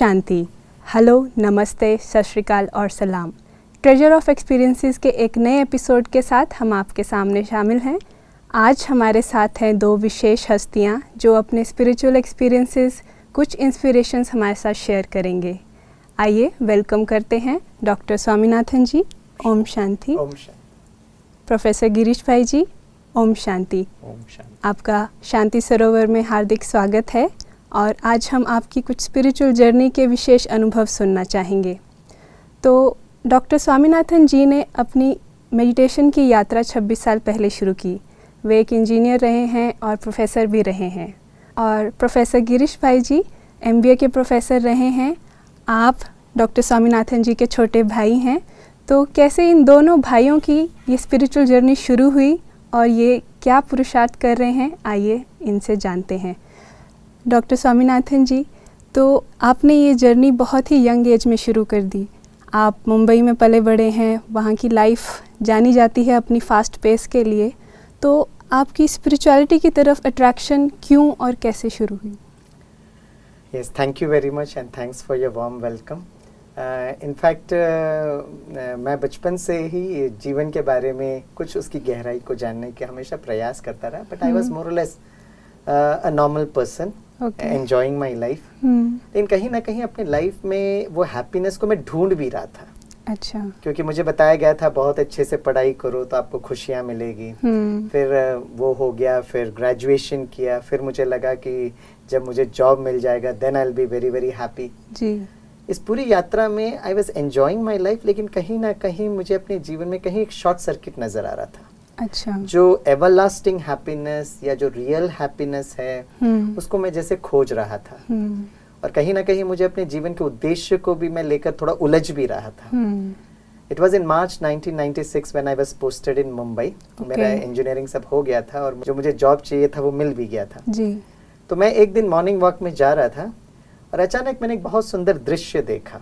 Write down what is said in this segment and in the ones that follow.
शांति। Hello, नमस्ते, सत श्री अकाल और सलाम। ट्रेजर ऑफ एक्सपीरियंसेस के एक नए एपिसोड के साथ हम आपके सामने शामिल हैं। आज हमारे साथ हैं दो विशेष हस्तियां जो अपने स्पिरिचुअल एक्सपीरियंसेस, कुछ इंस्पिरेशंस हमारे साथ शेयर करेंगे। आइए वेलकम करते हैं डॉक्टर स्वामीनाथन जी। ओम शांति। ओम शांति। प्रोफेसर गिरीश भाई जी, ओम शांति। ओम शांति। आपका शांति सरोवर में हार्दिक स्वागत है और आज हम आपकी कुछ स्पिरिचुअल जर्नी के विशेष अनुभव सुनना चाहेंगे। तो डॉक्टर स्वामीनाथन जी ने अपनी मेडिटेशन की यात्रा 26 साल पहले शुरू की। वे एक इंजीनियर रहे हैं और प्रोफेसर भी रहे हैं। और प्रोफेसर गिरीश भाई जी MBA के प्रोफेसर रहे हैं। आप डॉक्टर स्वामीनाथन जी के छोटे भाई हैं। तो कैसे इन दोनों भाइयों की ये स्पिरिचुअल जर्नी शुरू हुई और ये क्या पुरुषार्थ कर रहे हैं, आइए इनसे जानते हैं। डॉक्टर स्वामीनाथन जी, तो आपने ये जर्नी बहुत ही यंग एज में शुरू कर दी। आप मुंबई में पले बड़े हैं, वहाँ की लाइफ जानी जाती है अपनी फास्ट पेस के लिए। तो आपकी स्पिरिचुअलिटी की तरफ अट्रैक्शन क्यों और कैसे शुरू हुई? Yes, thank you very much and thanks for your warm welcome. In fact, मैं बचपन से ही जीवन के बारे में कुछ उसकी गहराई को जानने के हमेशा प्रयास करता रहा, but I was more or less a normal person, enjoying my life. लेकिन कहीं ना कहीं अपनी लाइफ में वो हैप्पीनेस को मैं ढूंढ भी रहा था। अच्छा। क्योंकि मुझे बताया गया था बहुत अच्छे से पढ़ाई करो तो आपको खुशियाँ मिलेगी। फिर वो हो गया, फिर ग्रेजुएशन किया, फिर मुझे लगा कि जब मुझे जॉब मिल जाएगा then I will be very very happy. जी। इस पूरी यात्रा में I was enjoying my life, लेकिन कहीं ना कहीं मुझे अपने जीवन में कहीं एक शॉर्ट सर्किट नजर आ रहा था। अच्छा। जो एवरलास्टिंग हैप्पीनेस या जो रियल हैप्पीनेस है उसको मैं जैसे खोज रहा था। और कहीं ना कहीं मुझे अपने जीवन के उद्देश्य को भी मैं लेकर थोड़ा उलझ भी रहा था। It was in March 1996 when I was posted in Mumbai. मेरा इंजीनियरिंग सब हो गया था और जो मुझे जॉब चाहिए था वो मिल भी गया था। जी। तो मैं एक दिन मॉर्निंग वॉक में जा रहा था और अचानक मैंने एक बहुत सुंदर दृश्य देखा।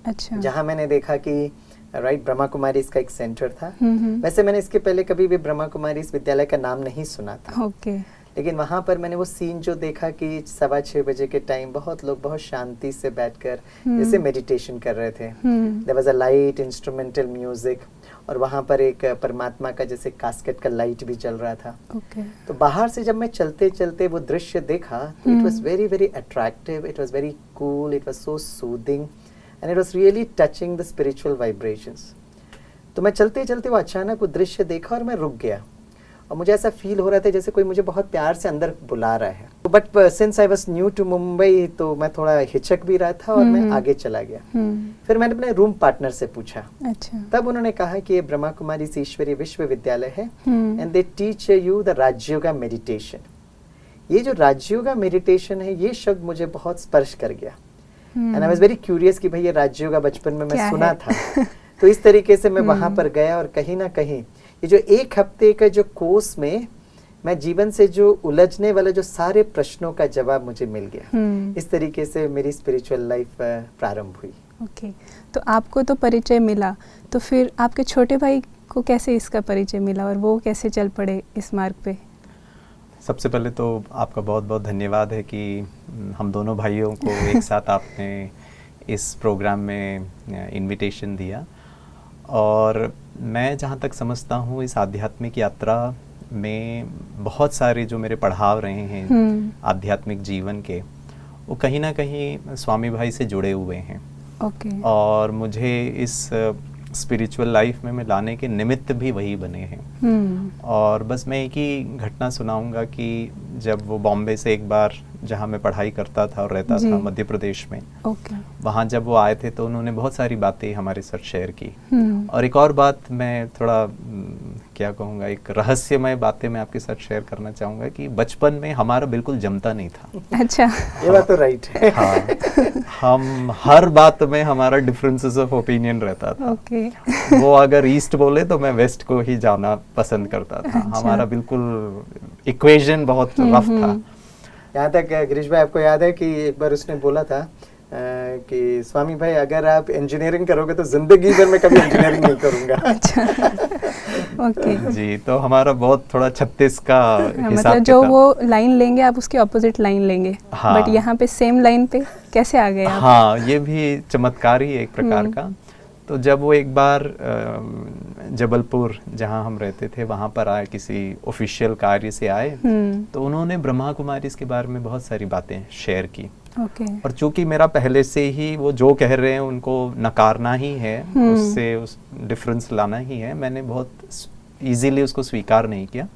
अच्छा। जहाँ मैंने देखा कि ब्रह्मा कुमारी इसका एक सेंटर था। वैसे मैंने इसके पहले कभी भी ब्रह्मा कुमारी इस विद्यालय का नाम नहीं सुना था। लेकिन वहाँ पर मैंने वो सीन जो देखा कि 6:15 बजे के टाइम बहुत लोग बहुत शांति से बैठकर जैसे मेडिटेशन कर रहे थे। There was a light instrumental music और वहाँ पर एक परमात्मा का जैसे कास्केट का लाइट भी जल रहा था। तो बाहर से जब मैं चलते चलते वो दृश्य देखा, it was very very attractive, it was very cool, it was so soothing and it was really touching the spiritual vibrations. तो मैं चलते चलते वो अचानक वो दृश्य देखा और मैं रुक गया और मुझे ऐसा फील हो रहा था जैसे कोई मुझे बहुत प्यार से अंदर बुला रहा है। But since I was new to Mumbai तो मैं थोड़ा हिचक भी रहा था और मैं आगे चला गया। फिर मैंने अपने रूम पार्टनर से पूछा। अच्छा। तब उन्होंने कहा कि ये ब्रह्मा कुमारी ईश्वरीय विश्वविद्यालय है and they teach you the Rajyoga meditation. ये जो राजयोगा मेडिटेशन है ये शब्द मुझे बहुत स्पर्श कर गया। And I was very curious कि भाई ये राजयोगा बचपन में मैं सुना था। तो इस तरीके से मैं वहां पर गया और कहीं ना कहीं ये जो एक हफ्ते का जो कोर्स में मैं जीवन से जो उलझने वाले जो सारे प्रश्नों का जवाब मुझे मिल गया। इस तरीके से मेरी स्पिरिचुअल लाइफ प्रारंभ हुई। ओके। तो आपको तो परिचय मिला, तो फिर आपके छोटे भाई को कैसे इसका परिचय मिला और वो कैसे चल पड़े इस मार्ग पे? सबसे पहले तो आपका बहुत बहुत धन्यवाद है कि हम दोनों भाइयों को एक साथ आपने इस प्रोग्राम में इनविटेशन दिया। और मैं जहाँ तक समझता हूँ इस आध्यात्मिक यात्रा में बहुत सारे जो मेरे पड़ाव रहे हैं आध्यात्मिक जीवन के, वो कहीं ना कहीं स्वामी भाई से जुड़े हुए हैं। ओके। और मुझे इस स्पिरिचुअल लाइफ में मैं लाने के निमित्त भी वही बने हैं। और बस मैं एक ही घटना सुनाऊंगा कि जब वो बॉम्बे से एक बार जहाँ मैं पढ़ाई करता था और रहता था मध्य प्रदेश में, वहाँ जब वो आए थे तो उन्होंने बहुत सारी बातें हमारे साथ शेयर की। और एक और बात मैं थोड़ा क्या कहूँगा, एक रहस्यमय बातें मैं आपके साथ शेयर करना चाहूँगा कि बचपन में हमारा बिल्कुल जमता नहीं था। अच्छा। ये बात तो राइट है। हाँ, हम हर बात में हमारा डिफरेंसेस ऑफ ओपिनियन रहता था। ओके। वो अगर ईस्ट बोले तो मैं वेस्ट को ही जाना पसंद करता था। अच्छा। हमारा बिल्कुल इक्वेशन बहुत रफ था। यहाँ तक गिरीश भाई आपको याद है कि एक बार उसने बोला था कि स्वामी भाई अगर आप इंजीनियरिंग करोगे तो जिंदगी भर मैं कभी इंजीनियरिंग नहीं करूंगा। अच्छा, ओके जी, तो हमारा बहुत थोड़ा 36 का हिसाब मतलब जो वो लाइन लेंगे आप उसके ऑपोजिट लाइन लेंगे। हाँ। बट यहाँ पे सेम लाइन पे कैसे आ गए आप? हाँ, ये भी चमत्कार ही है एक प्रकार का। तो जब वो एक बार जबलपुर जहाँ हम रहते थे वहाँ पर आए, किसी ऑफिशियल कार्य से आए, तो उन्होंने ब्रह्मा कुमारी के बारे में बहुत सारी बातें शेयर की। और चूंकि मेरा पहले से ही वो जो कह रहे हैं उनको नकारना ही है, उससे उस डिफरेंस लाना ही है, मैंने बहुत इजीली उसको स्वीकार नहीं किया।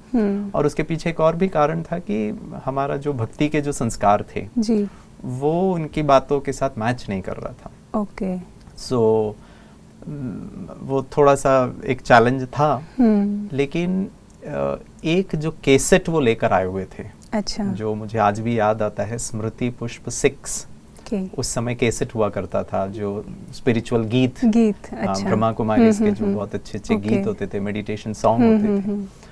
और उसके पीछे एक और भी कारण था कि हमारा जो भक्ति के जो संस्कार थे जी, वो उनकी बातों के साथ मैच नहीं कर रहा था। ओके। सो वो थोड़ा सा एक चैलेंज था। लेकिन एक जो कैसेट वो लेकर आए हुए थे, अच्छा, जो मुझे आज भी याद आता है, स्मृति पुष्प 6। उस समय कैसेट हुआ करता था जो स्पिरिचुअल गीत अच्छा। ब्रह्मा कुमारी के जो बहुत अच्छे अच्छे गीत होते थे, मेडिटेशन सॉन्ग होते थे।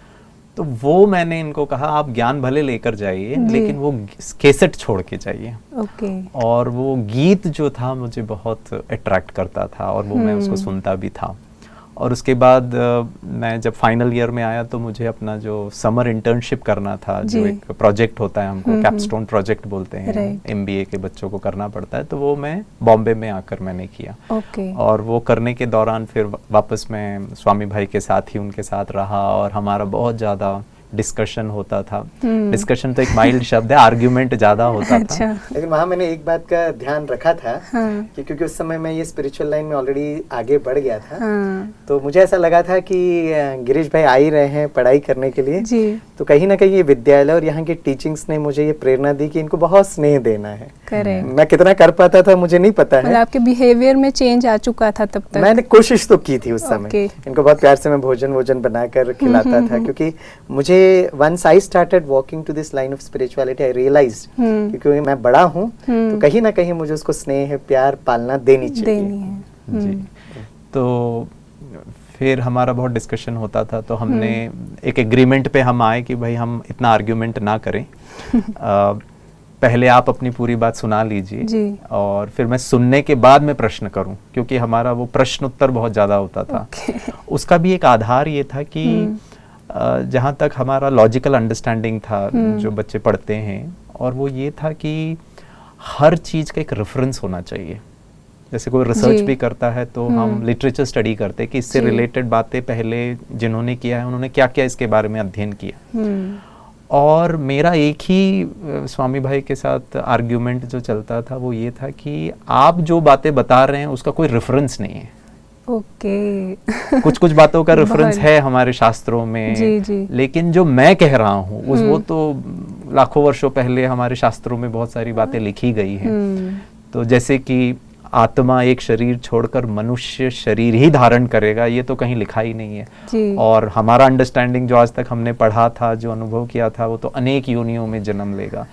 तो वो मैंने इनको कहा आप ज्ञान भले लेकर जाइए लेकिन वो कैसेट छोड़ के जाइए। और वो गीत जो था मुझे बहुत अट्रैक्ट करता था और वो मैं उसको सुनता भी था। और उसके बाद मैं जब फाइनल ईयर में आया तो मुझे अपना जो समर इंटर्नशिप करना था, जो एक प्रोजेक्ट होता है, हमको कैपस्टोन प्रोजेक्ट बोलते हैं, MBA के बच्चों को करना पड़ता है, तो वो मैं बॉम्बे में आकर मैंने किया। और वो करने के दौरान फिर वापस मैं स्वामी भाई के साथ ही उनके साथ रहा और हमारा बहुत ज़्यादा डिस्कशन होता था। डिस्कशन तो एक माइल्ड शब्द है, आर्ग्यूमेंट ज्यादा होता था। लेकिन वहाँ मैंने एक बात का ध्यान रखा था कि क्योंकि उस समय मैं ये स्पिरिचुअल लाइन में ऑलरेडी आगे बढ़ गया था, तो मुझे ऐसा लगा था कि गिरीश भाई आ ही रहे हैं पढ़ाई करने के लिए जी। तो कहीं ना कहीं ये विद्यालय और यहाँ की टीचिंग्स ने मुझे ये प्रेरणा दी कि इनको बहुत स्नेह देना है। मैं कितना कर पाता था मुझे नहीं पता है। आपके बिहेवियर में चेंज आ चुका था तब तक? मैंने कोशिश तो की थी उस समय। इनको बहुत प्यार से मैं भोजन बनाकर खिलाता था, क्योंकि मुझे once I started walking to this line of spirituality, I realized क्योंकि मैं बड़ा हूँ तो कहीं ना कहीं मुझे उसको स्नेह प्यार पालना देनी चाहिए। जी। तो फिर हमारा बहुत डिस्कशन होता था, तो हमने एक एग्रीमेंट पे हम आए कि भाई हम इतना आर्ग्यूमेंट ना करें। पहले आप अपनी पूरी बात सुना लीजिए और फिर मैं सुनने के बाद में प्रश्न करूं, क्योंकि हमारा वो प्रश्न उत्तर बहुत ज़्यादा होता था। उसका भी एक आधार ये था कि जहाँ तक हमारा लॉजिकल अंडरस्टैंडिंग था जो बच्चे पढ़ते हैं, और वो ये था कि हर चीज़ का एक रेफरेंस होना चाहिए। जैसे कोई रिसर्च भी करता है तो हम लिटरेचर स्टडी करते हैं कि इससे रिलेटेड बातें पहले जिन्होंने किया है उन्होंने क्या क्या इसके बारे में अध्ययन किया। और मेरा एक ही स्वामी भाई के साथ आर्ग्यूमेंट जो चलता था वो ये था कि आप जो बातें बता रहे हैं उसका कोई रेफरेंस नहीं है। कुछ बातों का रेफरेंस है हमारे शास्त्रों में, जी। लेकिन जो मैं कह रहा हूँ वो तो लाखों वर्षों पहले हमारे शास्त्रों में बहुत सारी बातें लिखी गई हैं। तो जैसे कि आत्मा एक शरीर छोड़कर मनुष्य शरीर ही धारण करेगा, ये तो कहीं लिखा ही नहीं है। और हमारा अंडरस्टैंडिंग जो आज तक हमने पढ़ा था, जो अनुभव किया था, वो तो अनेक योनियों में जन्म लेगा।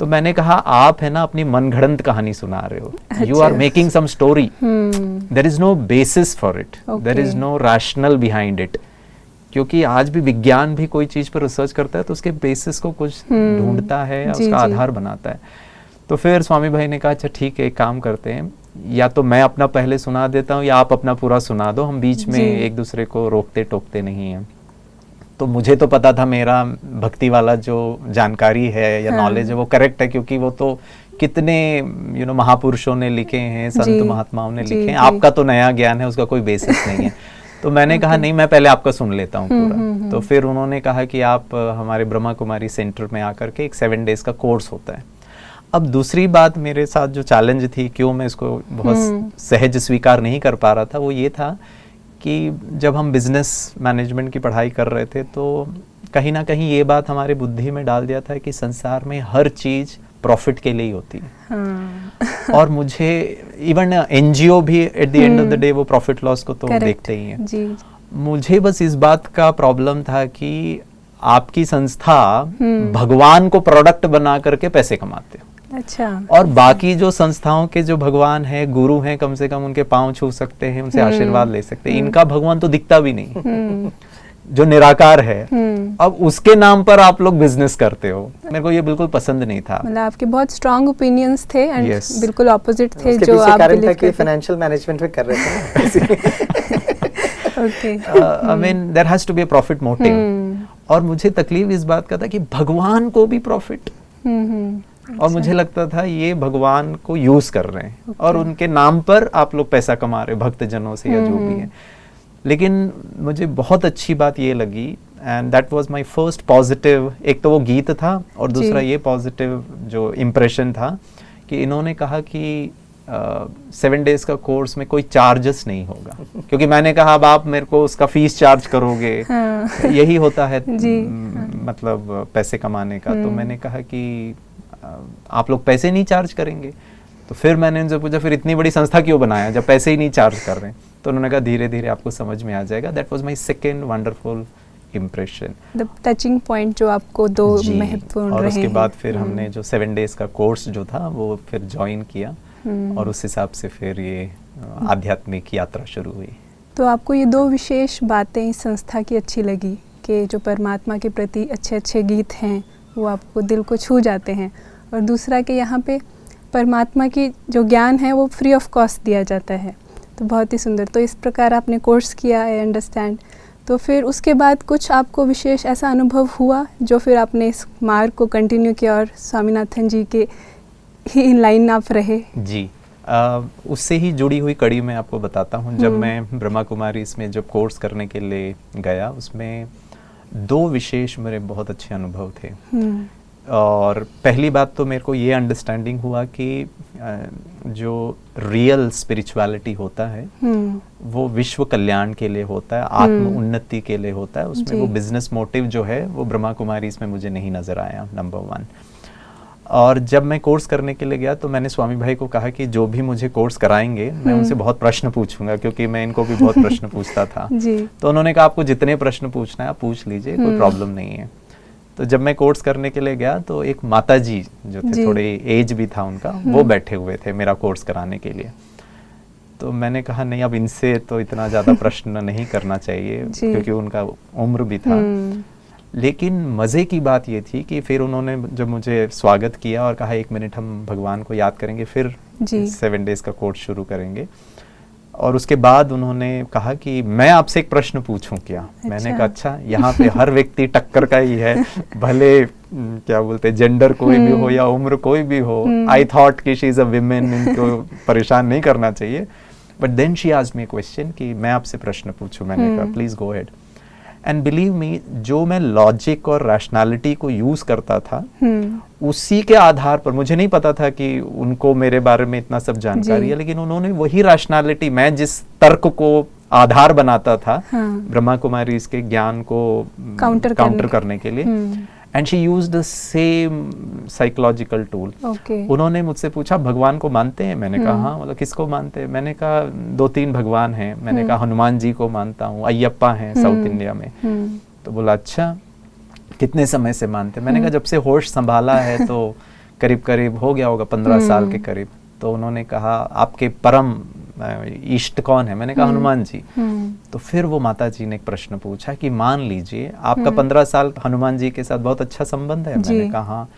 तो मैंने कहा आप है ना अपनी मनगढ़ंत कहानी सुना रहे हो, you are making some story, there is no basis for it, there is no rational behind it. क्योंकि आज भी विज्ञान भी कोई चीज पर रिसर्च करता है तो उसके बेसिस को कुछ ढूंढता है, उसका आधार बनाता है। तो फिर स्वामी भाई ने कहा अच्छा ठीक है, एक काम करते हैं, या तो मैं अपना पहले सुना देता हूँ या आप अपना पूरा सुना दो, हम बीच में एक दूसरे को रोकते टोकते नहीं हैं। तो मुझे तो पता था मेरा भक्ति वाला जो जानकारी है या नॉलेज है वो करेक्ट है, क्योंकि वो तो कितने महापुरुषों ने लिखे हैं, संत महात्माओं ने लिखे हैं। आपका तो नया ज्ञान है, उसका कोई बेसिस नहीं है। तो मैंने कहा नहीं, मैं पहले आपका सुन लेता हूँ पूरा। तो फिर उन्होंने कहा कि आप हमारे ब्रह्मा कुमारी सेंटर में आकर के एक 7 डेज का कोर्स होता है। अब दूसरी बात मेरे साथ जो चैलेंज थी, क्यों मैं इसको बहुत सहज स्वीकार नहीं कर पा रहा था, वो ये था कि जब हम बिजनेस मैनेजमेंट की पढ़ाई कर रहे थे तो कहीं ना कहीं ये बात हमारे बुद्धि में डाल दिया था कि संसार में हर चीज प्रॉफिट के लिए ही होती है। और मुझे इवन NGO भी at the end of the day वो प्रॉफिट लॉस को तो देखते ही हैं। मुझे बस इस बात का प्रॉब्लम था कि आपकी संस्था भगवान को प्रोडक्ट बना करके पैसे कमाते। अच्छा। और बाकी जो संस्थाओं के जो भगवान है, गुरु हैं, कम से कम उनके पांव छू सकते हैं, उनसे आशीर्वाद ले सकते हैं। इनका भगवान तो दिखता भी नहीं। जो निराकार है, अब उसके नाम पर आप लोग बिजनेस करते हो। मेरे को ये बिल्कुल पसंद नहीं था। मतलब आपके बहुत स्ट्रांग ओपिनियंस थे एंड बिल्कुल ऑपोजिट थे जो आप कारण था कि फाइनेंशियल मैनेजमेंट में कर रहे थे। Okay, I mean there has to be a profit motive. और मुझे तकलीफ इस बात का था कि भगवान को भी प्रॉफिट, और मुझे लगता था ये भगवान को यूज कर रहे हैं और उनके नाम पर आप लोग पैसा कमा रहे भक्त जनों से या जो भी है। लेकिन मुझे बहुत अच्छी बात ये लगी and that was my first positive, एक तो वो गीत था और दूसरा ये पॉजिटिव जो इम्प्रेशन था कि इन्होंने कहा कि 7 डेज का कोर्स में कोई चार्जेस नहीं होगा, क्योंकि मैंने कहा अब आप मेरे को उसका फीस चार्ज करोगे। यही होता है मतलब पैसे कमाने का। तो मैंने कहा कि आप लोग पैसे नहीं चार्ज करेंगे। तो फिर मैंने उनसे पूछा फिर इतनी बड़ी संस्था क्यों बनाया जब पैसे ही नहीं चार्ज कर रहे हैं। तो उन्होंने कहा धीरे धीरे आपको समझ में आ जाएगा। That was my second wonderful impression, the touching point जो आपको दो महत्वपूर्ण रहे। और उसके बाद फिर हमने जो 7 डेज का कोर्स जो था वो फिर ज्वाइन किया और उस हिसाब से फिर ये आध्यात्मिक यात्रा शुरू हुई। तो आपको ये दो विशेष बातें इस संस्था की अच्छी लगी कि जो परमात्मा के प्रति अच्छे अच्छे गीत हैं वो आपको दिल को छू जाते हैं, और दूसरा कि यहाँ पे परमात्मा की जो ज्ञान है वो फ्री ऑफ कॉस्ट दिया जाता है। तो बहुत ही सुंदर। तो इस प्रकार आपने कोर्स किया, आई अंडरस्टैंड। तो फिर उसके बाद कुछ आपको विशेष ऐसा अनुभव हुआ जो फिर आपने इस मार्ग को कंटिन्यू किया और स्वामीनाथन जी के ही इन लाइन आप रहे? जी, उससे ही जुड़ी हुई कड़ी मैं आपको बताता हूँ। जब मैं ब्रह्मा कुमारी इसमें जब कोर्स करने के लिए गया, उसमें 2 विशेष मेरे बहुत अच्छे अनुभव थे। और पहली बात तो मेरे को ये अंडरस्टैंडिंग हुआ कि जो रियल स्पिरिचुअलिटी होता है वो विश्व कल्याण के लिए होता है, आत्म उन्नति के लिए होता है। उसमें वो बिजनेस मोटिव जो है वो ब्रह्मा कुमारी इसमें मुझे नहीं नजर आया, नंबर 1। और जब मैं कोर्स करने के लिए गया तो मैंने स्वामी भाई को कहा कि जो भी मुझे कोर्स कराएंगे मैं उनसे बहुत प्रश्न पूछूंगा, क्योंकि मैं इनको भी बहुत प्रश्न पूछता था। तो उन्होंने कहा आपको जितने प्रश्न पूछना है आप पूछ लीजिए, कोई प्रॉब्लम नहीं है। तो जब मैं कोर्स करने के लिए गया तो एक माता जी जो थे, थोड़े एज भी था उनका, वो बैठे हुए थे मेरा कोर्स कराने के लिए। तो मैंने कहा नहीं, अब इनसे तो इतना ज़्यादा प्रश्न नहीं करना चाहिए क्योंकि उनका उम्र भी था। लेकिन मज़े की बात ये थी कि फिर उन्होंने जब मुझे स्वागत किया और कहा 1 मिनट हम भगवान को याद करेंगे, फिर 7 डेज का कोर्स शुरू करेंगे। और उसके बाद उन्होंने कहा कि मैं आपसे एक प्रश्न पूछूं क्या? अच्छा। मैंने कहा अच्छा, यहाँ पे हर व्यक्ति टक्कर का ही है, भले क्या बोलते जेंडर कोई भी हो या उम्र कोई भी हो। आई थॉट कि शी इज अ विमेन, इनको परेशान नहीं करना चाहिए। But then she asked me a question कि मैं आपसे प्रश्न पूछूं। मैंने कहा please go ahead. And believe me, जो मैं लॉजिक और रैशनैलिटी को यूज करता था उसी के आधार पर, मुझे नहीं पता था कि उनको मेरे बारे में इतना सब जानकारी है, लेकिन उन्होंने वही रैशनैलिटी, मैं जिस तर्क को आधार बनाता था ब्रह्मा कुमारी इसके ज्ञान को काउंटर करने के लिए, and she used the same psychological tool. उन्होंने मुझसे पूछा भगवान को मानते हैं? मैंने कहा हाँ। मतलब किसको मानते हैं? मैंने कहा 2-3 भगवान हैं। मैंने कहा हनुमान जी को मानता हूँ, अय्यप्पा हैं साउथ इंडिया में। तो बोला अच्छा, कितने समय से मानते? मैंने कहा जब से होश संभाला है तो करीब करीब हो गया होगा 15 साल के करीब। तो उन्होंने कहा आपके परम इष्ट कौन है? मैंने कहा हनुमान जी। तो फिर वो माता जी ने एक प्रश्न पूछा कि मान लीजिए आपका 15 साल हनुमान जी के साथ बहुत अच्छा संबंध है। मैंने कहा हाँ।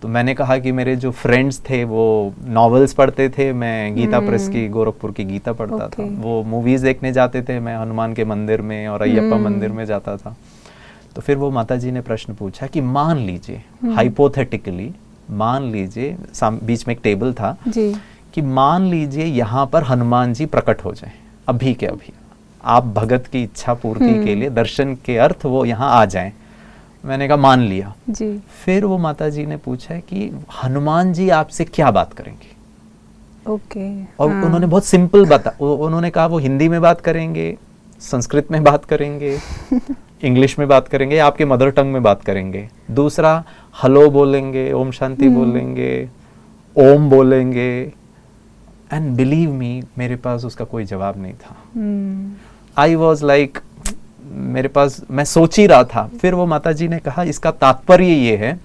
तो मैंने कहा कि मेरे जो फ्रेंड्स थे वो नॉवेल्स पढ़ते थे, मैं गीता प्रेस की गोरखपुर की गीता पढ़ता था। वो मूवीज देखने जाते थे, मैं हनुमान के मंदिर में और अय्यप्पा मंदिर में जाता था। तो फिर वो माता जी ने प्रश्न पूछा कि मान लीजिए, हाइपोथेटिकली मान लीजिए, बीच में एक टेबल था कि मान लीजिए यहाँ पर हनुमान जी प्रकट हो जाए अभी के अभी, आप भगत की इच्छा पूर्ति के लिए, दर्शन के अर्थ वो यहाँ आ जाएं। मैंने कहा मान लिया जी। फिर वो माता जी ने पूछा कि हनुमान जी आपसे क्या बात करेंगे? और उन्होंने बहुत सिंपल उन्होंने कहा वो हिंदी में बात करेंगे, संस्कृत में बात करेंगे, इंग्लिश में बात करेंगे, आपके मदर टंग में बात करेंगे। दूसरा हेलो बोलेंगे, ओम शांति बोलेंगे, ओम बोलेंगे। एंड बिलीव मी, मेरे पास उसका कोई जवाब नहीं था। आई वॉज लाइक, मेरे पास, मैं सोच ही रहा था। फिर वो माता जी ने कहा इसका तात्पर्य ये है,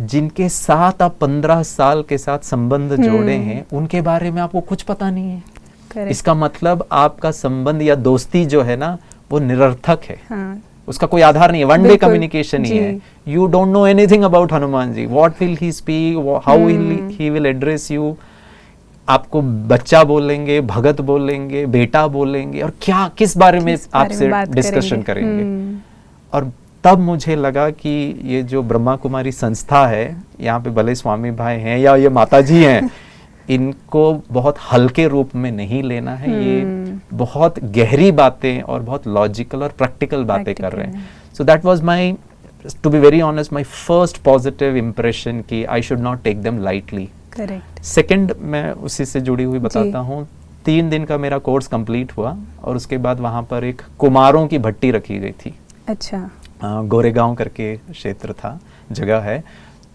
जिनके साथ आप 15 साल के साथ संबंध जोड़े हैं उनके बारे में आपको कुछ पता नहीं है। इसका मतलब आपका संबंध या दोस्ती जो है ना वो निरर्थक है। हाँ, उसका कोई आधार नहीं है, वन डे बिल्कुल, कम्युनिकेशन ही जी। है। You don't know anything about Hanuman ji, what will he speak, how he will address you. आपको बच्चा बोलेंगे, भगत बोलेंगे, बेटा बोलेंगे, और क्या किस बारे में आपसे डिस्कशन करेंगे। और तब मुझे लगा कि ये जो ब्रह्मा कुमारी संस्था है, यहाँ पे भले स्वामी भाई हैं या ये माता जी हैं, इनको बहुत हल्के रूप में नहीं लेना है। ये बहुत गहरी बातें और बहुत लॉजिकल और प्रैक्टिकल बातें कर रहे हैं। So that was my, to be very honest, my first positive impression कि I should not take them lightly. Correct. Second, मैं उसी से जुड़ी हुई बताता हूँ। 3 दिन का मेरा कोर्स कंप्लीट हुआ और उसके बाद वहाँ पर एक कुमारों की भट्टी रखी गई थी। अच्छा। गोरेगांव करके क्षेत्र था, जगह है।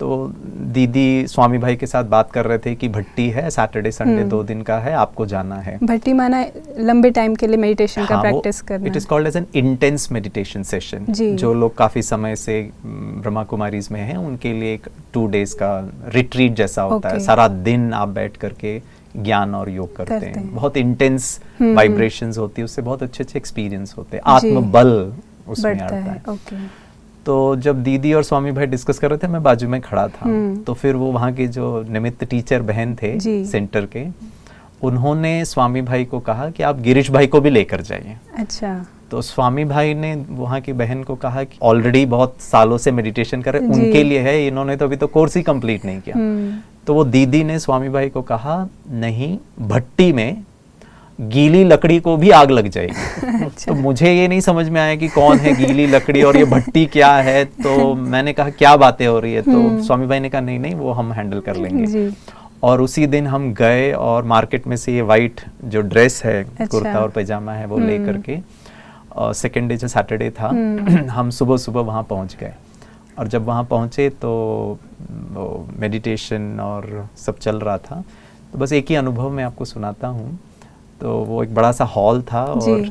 तो दीदी स्वामी भाई के साथ बात कर रहे थे कि भट्टी है, सैटरडे संडे 2 दिन का है, आपको जाना है। भट्टी माना लंबे टाइम के लिए मेडिटेशन का प्रैक्टिस करना। It is called as an intense meditation session. जो लोग काफी समय से ब्रह्मा कुमारीज में हैं, उनके लिए एक 2 डेज का रिट्रीट जैसा होता है। सारा दिन आप बैठ करके ज्ञान और योग करते हैं। बहुत इंटेंस वाइब्रेशंस होती है, उससे बहुत अच्छे अच्छे एक्सपीरियंस होते हैं, आत्मबल उसमें आता है। तो जब दीदी और स्वामी भाई डिस्कस कर रहे थे, मैं बाजू में खड़ा था। तो फिर वो वहाँ के जो निमित्त टीचर बहन थे सेंटर के, उन्होंने स्वामी भाई को कहा कि आप गिरीश भाई को भी लेकर जाइए। अच्छा। तो स्वामी भाई ने वहाँ की बहन को कहा कि ऑलरेडी बहुत सालों से मेडिटेशन कर रहे, उनके लिए है, इन्होंने तो अभी तो कोर्स ही कंप्लीट नहीं किया। तो वो दीदी ने स्वामी भाई को कहा, नहीं, भट्टी में गीली लकड़ी को भी आग लग जाएगी। अच्छा। तो मुझे ये नहीं समझ में आया कि कौन है गीली लकड़ी और ये भट्टी क्या है। तो मैंने कहा क्या बातें हो रही है। तो स्वामी भाई ने कहा नहीं नहीं, वो हम हैंडल कर लेंगे जी। और उसी दिन हम गए और मार्केट में से ये वाइट जो ड्रेस है, अच्छा, कुर्ता और पैजामा है, वो ले करके, सेकेंड डे जो सैटरडे था, हम सुबह सुबह वहाँ पहुँच गए। और जब वहाँ पहुँचे तो मेडिटेशन और सब चल रहा था। तो बस एक ही अनुभव मैं आपको सुनाता हूँ। तो वो एक बड़ा सा हॉल था और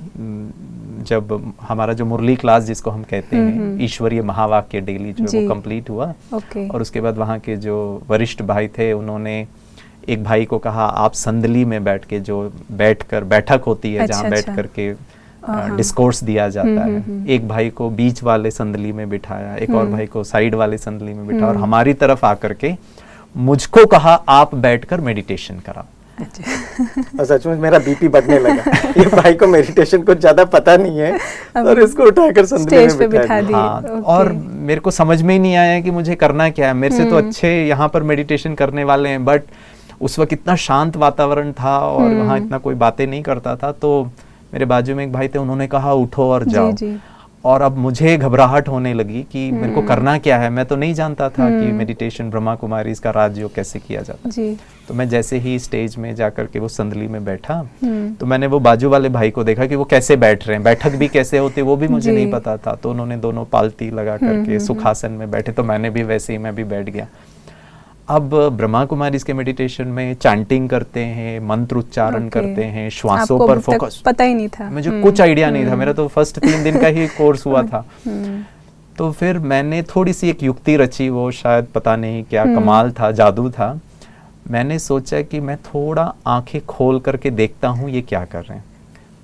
जब हमारा जो मुरली क्लास जिसको हम कहते हैं, ईश्वरीय महावाक्य डेली जो वो कंप्लीट हुआ, और उसके बाद वहाँ के जो वरिष्ठ भाई थे, उन्होंने एक भाई को कहा आप संदली में बैठ के, जो बैठक होती है, जहाँ बैठ करके डिस्कोर्स दिया जाता है, एक भाई को बीच वाले संदली में बिठाया, एक और भाई को साइड वाले संदली में बिठाया, और हमारी तरफ आकर के मुझको कहा आप बैठकर मेडिटेशन कराओ। और सच में मेरा बीपी बढ़ने लगा। ये भाई को मेडिटेशन कुछ ज्यादा पता नहीं है और इसको उठाकर संदली में बिठा दिया। हाँ, और मेरे को समझ में ही नहीं आया कि मुझे करना क्या है। मेरे से तो अच्छे यहाँ पर मेडिटेशन करने वाले हैं, बट उस वक्त इतना शांत वातावरण था और वहाँ इतना कोई बातें नहीं करता था। तो मेरे बाजू में एक भाई थे, उन्होंने कहा उठो और जाओ। और अब मुझे घबराहट होने लगी कि मेरे को करना क्या है। मैं तो नहीं जानता था कि मेडिटेशन ब्रह्मा कुमारी इसका राजयोग कैसे किया जाता है। तो मैं जैसे ही स्टेज में जाकर के वो संदली में बैठा, तो मैंने वो बाजू वाले भाई को देखा कि वो कैसे बैठ रहे हैं, बैठक भी कैसे होती है वो भी मुझे नहीं पता था। तो उन्होंने दोनों पालती लगा करके सुखासन में बैठे, तो मैंने भी वैसे ही मैं भी बैठ गया। अब ब्रह्मा कुमारी इसके मेडिटेशन में चैंटिंग करते हैं, मंत्र उच्चारण करते हैं, श्वासों पर फोकस, पता ही नहीं था मुझे कुछ आइडिया नहीं था। मेरा तो फर्स्ट 3 दिन का ही कोर्स हुआ था। तो फिर मैंने थोड़ी सी एक युक्ति रची, वो शायद पता नहीं क्या कमाल था, जादू था। मैंने सोचा कि मैं थोड़ा आंखें खोल करके देखता हूँ ये क्या कर रहे हैं।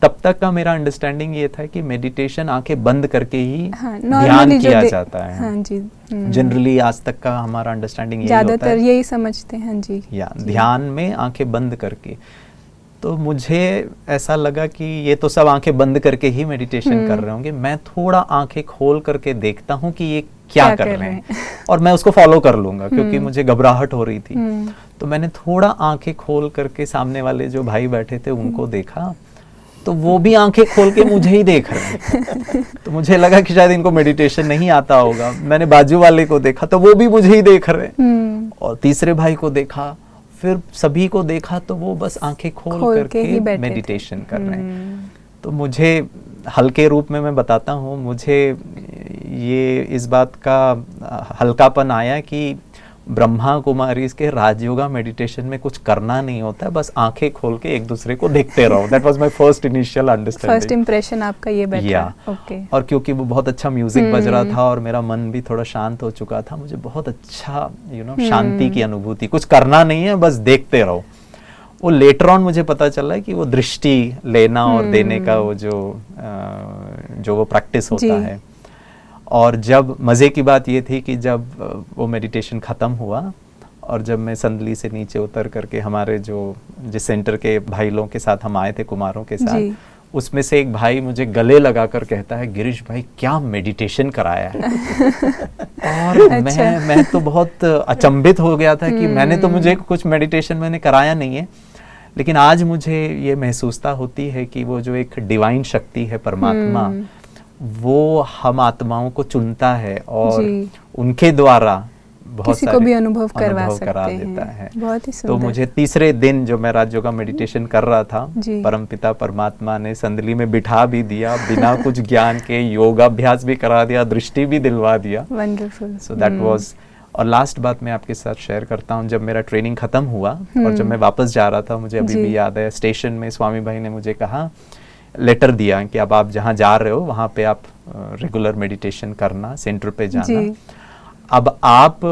तब तक का मेरा अंडरस्टैंडिंग ये था कि मेडिटेशन आंखें बंद करके ही ध्यान किया जाता है। हाँ जी। जनरली आज तक का हमारा अंडरस्टैंडिंग यही होता है, ज्यादातर यही समझते हैं। हाँ जी, या ध्यान में आंखें बंद करके। तो मुझे ऐसा लगा कि ये तो सब आंखें बंद करके ही मेडिटेशन कर रहे होंगे, मैं थोड़ा आंखें खोल करके देखता हूँ कि ये क्या कर रहे हैं और मैं उसको फॉलो कर लूंगा, क्योंकि मुझे घबराहट हो रही थी। तो मैंने थोड़ा आंखें खोल करके सामने वाले जो भाई बैठे थे उनको देखा, तो वो भी आंखें खोल के मुझे ही देख रहे हैं। तो मुझे लगा कि शायद इनको मेडिटेशन नहीं आता होगा। मैंने बाजू वाले को देखा तो वो भी मुझे ही देख रहे हैं, और तीसरे भाई को देखा, फिर सभी को देखा, तो वो बस आंखें खोल करके मेडिटेशन कर रहे हैं। तो मुझे हल्के रूप में मैं बताता हूँ, मुझे ये इस बात का हल्कापन आया कि ब्रह्मा कुमारी इसके राजयोगा मेडिटेशन में कुछ करना नहीं होता है, बस आंखें खोल के एक दूसरे को देखते रहो। That was my first initial understanding, first impression आपका ये बैठा। ओके। और क्योंकि वो बहुत अच्छा म्यूजिक बज रहा था और मेरा मन भी थोड़ा शांत हो चुका था, मुझे बहुत अच्छा शांति की अनुभूति। कुछ करना नहीं है, बस देखते रहो। वो लेटर ऑन मुझे पता चला कि वो दृष्टि लेना और देने का वो जो जो वो प्रैक्टिस होता है। और जब मज़े की बात ये थी कि जब वो मेडिटेशन ख़त्म हुआ और जब मैं संदली से नीचे उतर करके हमारे जिस सेंटर के भाई लोगों के साथ हम आए थे, कुमारों के साथ, उसमें से एक भाई मुझे गले लगाकर कहता है, गिरीश भाई क्या मेडिटेशन कराया है। और अच्छा। मैं तो बहुत अचंभित हो गया था कि मैंने तो मुझे कुछ मेडिटेशन मैंने कराया नहीं है, लेकिन आज मुझे ये महसूसता होती है कि वो जो एक डिवाइन शक्ति है, परमात्मा, वो हम आत्माओं को चुनता है और उनके द्वारा बहुत किसी को भी अनुभव करा देता है। बहुत ही सुंदर। तो मुझे तीसरे दिन जो मैं राज योगा मेडिटेशन कर रहा था, परमपिता परमात्मा ने संदली में बिठा भी दिया, बिना कुछ ज्ञान के योगाभ्यास भी करा दिया, दृष्टि भी दिलवा दिया। वंडरफुल। So that was. और लास्ट बात मैं आपके साथ शेयर करता हूँ, जब मेरा ट्रेनिंग खत्म हुआ और जब मैं वापस जा रहा था, मुझे अभी भी याद है, स्टेशन में स्वामी भाई ने मुझे कहा, लेटर दिया कि अब आप जहाँ जा रहे हो वहाँ पे आप रेगुलर मेडिटेशन करना, सेंटर पे जाना। अब आप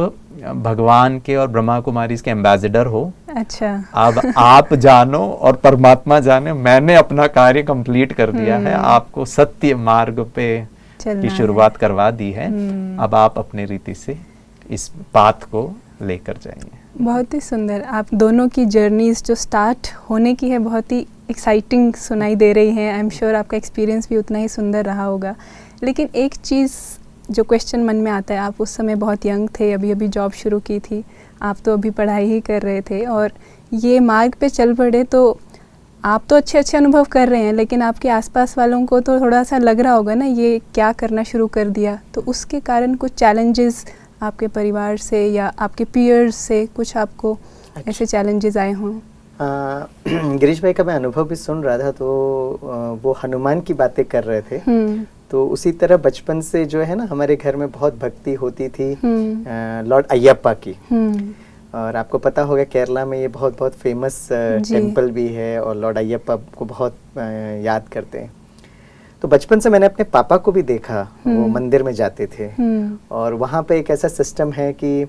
भगवान के और ब्रह्मा कुमारी के एम्बेसडर हो। अच्छा। अब आप जानो और परमात्मा जाने, मैंने अपना कार्य कंप्लीट कर दिया है, आपको सत्य मार्ग पे की शुरुआत करवा दी है। अब आप अपने रीति से इस पाथ को लेकर जाइए। बहुत ही सुंदर। आप दोनों की जर्नीज जो स्टार्ट होने की है बहुत ही एक्साइटिंग सुनाई दे रही हैं। आई एम श्योर आपका एक्सपीरियंस भी उतना ही सुंदर रहा होगा। लेकिन एक चीज़ जो क्वेश्चन मन में आता है, आप उस समय बहुत यंग थे, अभी अभी जॉब शुरू की थी, आप तो अभी पढ़ाई ही कर रहे थे और ये मार्ग पे चल पड़े, तो आप तो अच्छे अच्छे अनुभव कर रहे हैं, लेकिन आपके आसपास वालों को तो थोड़ा सा लग रहा होगा ना, ये क्या करना शुरू कर दिया। तो उसके कारण कुछ चैलेंजेस आपके परिवार से या आपके पीयर्स से कुछ आपको ऐसे चैलेंजेस आए हों? गिरीश भाई का मैं अनुभव भी सुन रहा था, तो वो हनुमान की बातें कर रहे थे। तो उसी तरह बचपन से जो है ना, हमारे घर में बहुत भक्ति होती थी लॉर्ड अय्यप्पा की। और आपको पता होगा केरला में ये बहुत बहुत फेमस टेम्पल भी है और लॉर्ड अय्यप्पा को बहुत याद करते हैं। तो बचपन से मैंने अपने पापा को भी देखा, वो मंदिर में जाते थे। और वहाँ पे एक ऐसा सिस्टम है कि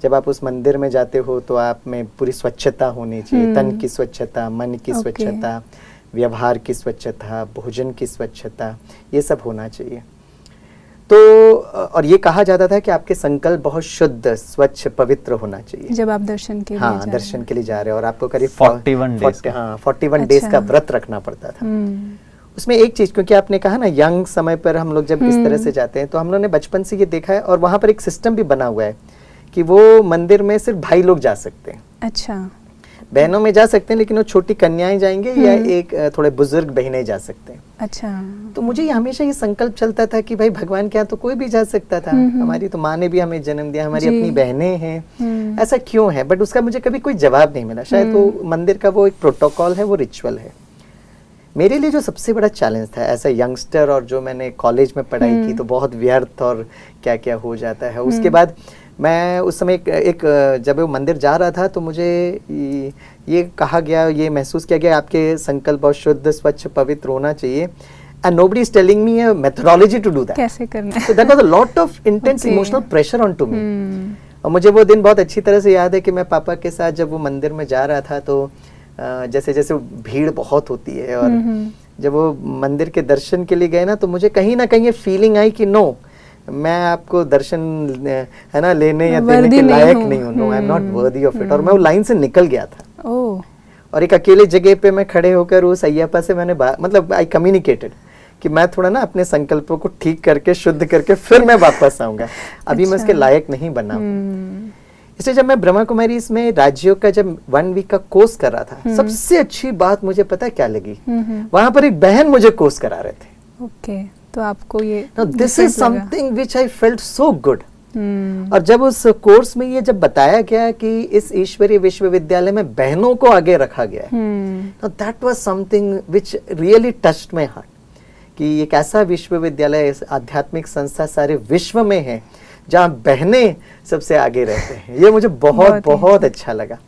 जब आप उस मंदिर में जाते हो तो आप में पूरी स्वच्छता होनी चाहिए, तन की स्वच्छता, मन की स्वच्छता, व्यवहार की स्वच्छता, भोजन की स्वच्छता, ये सब होना चाहिए। तो और ये कहा जाता था कि आपके संकल्प बहुत शुद्ध, स्वच्छ, पवित्र होना चाहिए जब आप दर्शन के लिए दर्शन के लिए जा रहे हो। और आपको करीब 41 डेज का व्रत रखना पड़ता था। उसमें एक चीज, क्योंकि आपने कहा ना यंग समय पर हम लोग जब इस तरह से जाते हैं, तो हम लोग ने बचपन से ये देखा है। और वहाँ पर एक सिस्टम भी बना हुआ है कि वो मंदिर में सिर्फ भाई लोग जा सकते हैं। अच्छा। बहनों में जा सकते हैं, लेकिन वो छोटी कन्याएं जाएंगे या एक थोड़े बुजुर्ग बहनें जा सकते हैं। अच्छा। तो मुझे हमेशा ये संकल्प चलता था कि भाई भगवान के यहाँ तो कोई भी जा सकता था। हमारी तो माँ ने भी हमें जन्म दिया, हमारी अपनी बहनें हैं, ऐसा क्यों है? बट उसका मुझे कभी कोई जवाब नहीं मिला। शायद वो मंदिर का वो एक प्रोटोकॉल है, वो रिचुअल है। मेरे लिए जो सबसे बड़ा चैलेंज था ऐसा यंगस्टर, और जो मैंने कॉलेज में पढ़ाई की, तो बहुत व्यर्थ और क्या क्या हो जाता है। उसके बाद मैं उस समय जब वो मंदिर जा रहा था, तो मुझे ये कहा गया, ये महसूस किया गया, आपके संकल्प बहुत शुद्ध, स्वच्छ, पवित्र होना चाहिए। And nobody is telling me a methodology to do that. कैसे करना है? So that was a lot of intense emotional pressure onto me. और मुझे वो दिन बहुत अच्छी तरह से याद है कि मैं पापा के साथ जब वो मंदिर में जा रहा था, तो जैसे जैसे भीड़ बहुत होती है, और जब वो मंदिर के दर्शन के लिए गए ना, तो मुझे कहीं ना कहीं ये फीलिंग आई कि नो, मैं आपको दर्शन है ना लेने या देने के लायक नहीं हूँ। No, I am not worthy of it. और मैं वो लाइन से निकल गया था। और एक अकेले जगह पे मैं खड़े होकर उस अय्यप्पा से मैंने मतलब आई कम्युनिकेटेड कि मैं थोड़ा ना अपने संकल्पों को ठीक करके, शुद्ध करके फिर मैं वापस आऊंगा। अभी मैं उसके लायक नहीं बना हूँ। इसलिए जब मैं ब्रह्मा कुमारी इसमें राजयोग का जब 1 वीक का कोर्स कर रहा था, सबसे अच्छी बात मुझे पता क्या लगी, वहां पर एक बहन मुझे कोर्स करा रहे थे। ओके, तो आपको ये this is something which I felt so good. और जब उस कोर्स में ये जब बताया गया कि इस ईश्वरीय विश्वविद्यालय में बहनों को आगे रखा गया है, that was something which really touched my heart, कि एक ऐसा विश्वविद्यालय, आध्यात्मिक संस्था सारे विश्व में है जहाँ बहनें सबसे आगे रहते हैं। ये मुझे बहुत बहुत अच्छा लगा।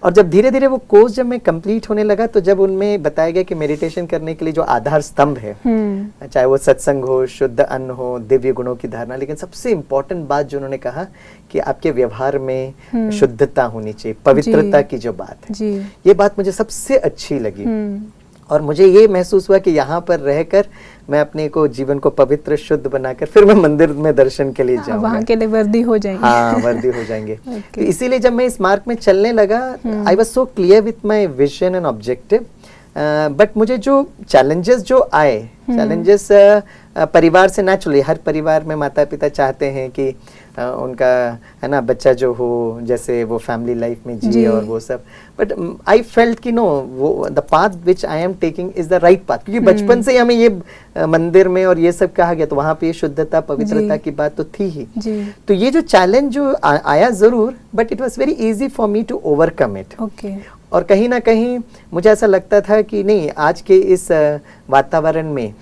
और जब धीरे धीरे वो कोर्स जब मैं कंप्लीट होने लगा, तो जब उनमें बताया गया कि मेडिटेशन करने के लिए जो आधार स्तंभ है, चाहे वो सत्संग हो, शुद्ध अन्न हो, दिव्य गुणों की धारणा, लेकिन सबसे इम्पोर्टेंट बात जो उन्होंने कहा कि आपके व्यवहार में शुद्धता होनी चाहिए, पवित्रता की जो बात है, ये बात मुझे सबसे अच्छी लगी। और मुझे ये महसूस हुआ कि यहाँ पर रहकर मैं अपने को जीवन को पवित्र शुद्ध बनाकर फिर मैं मंदिर में दर्शन के लिए जाऊंगा। वहाँ के लिए वर्दी हो जाएंगे। हाँ, वर्दी हो जाएंगे। तो इसीलिए जब मैं इस मार्ग में चलने लगा, I was so clear with my vision and objective. But मुझे जो चैलेंजेस जो आए, चैलेंजेस परिवार से नेचुरली, हर परिवार में माता पिता चाहते हैं कि उनका है ना बच्चा जो हो जैसे वो फैमिली लाइफ में जिए और वो सब। बट आई फेल्ट कि नो, वो the path which I am taking is the right path, क्योंकि बचपन से ही हमें ये मंदिर में और ये सब कहा गया, तो वहाँ पे ये शुद्धता पवित्रता की बात तो थी ही। तो ये जो चैलेंज जो आया जरूर, but it was very easy for me to overcome it. और कहीं ना कहीं मुझे ऐसा लगता था कि नहीं, आज के इस वातावरण में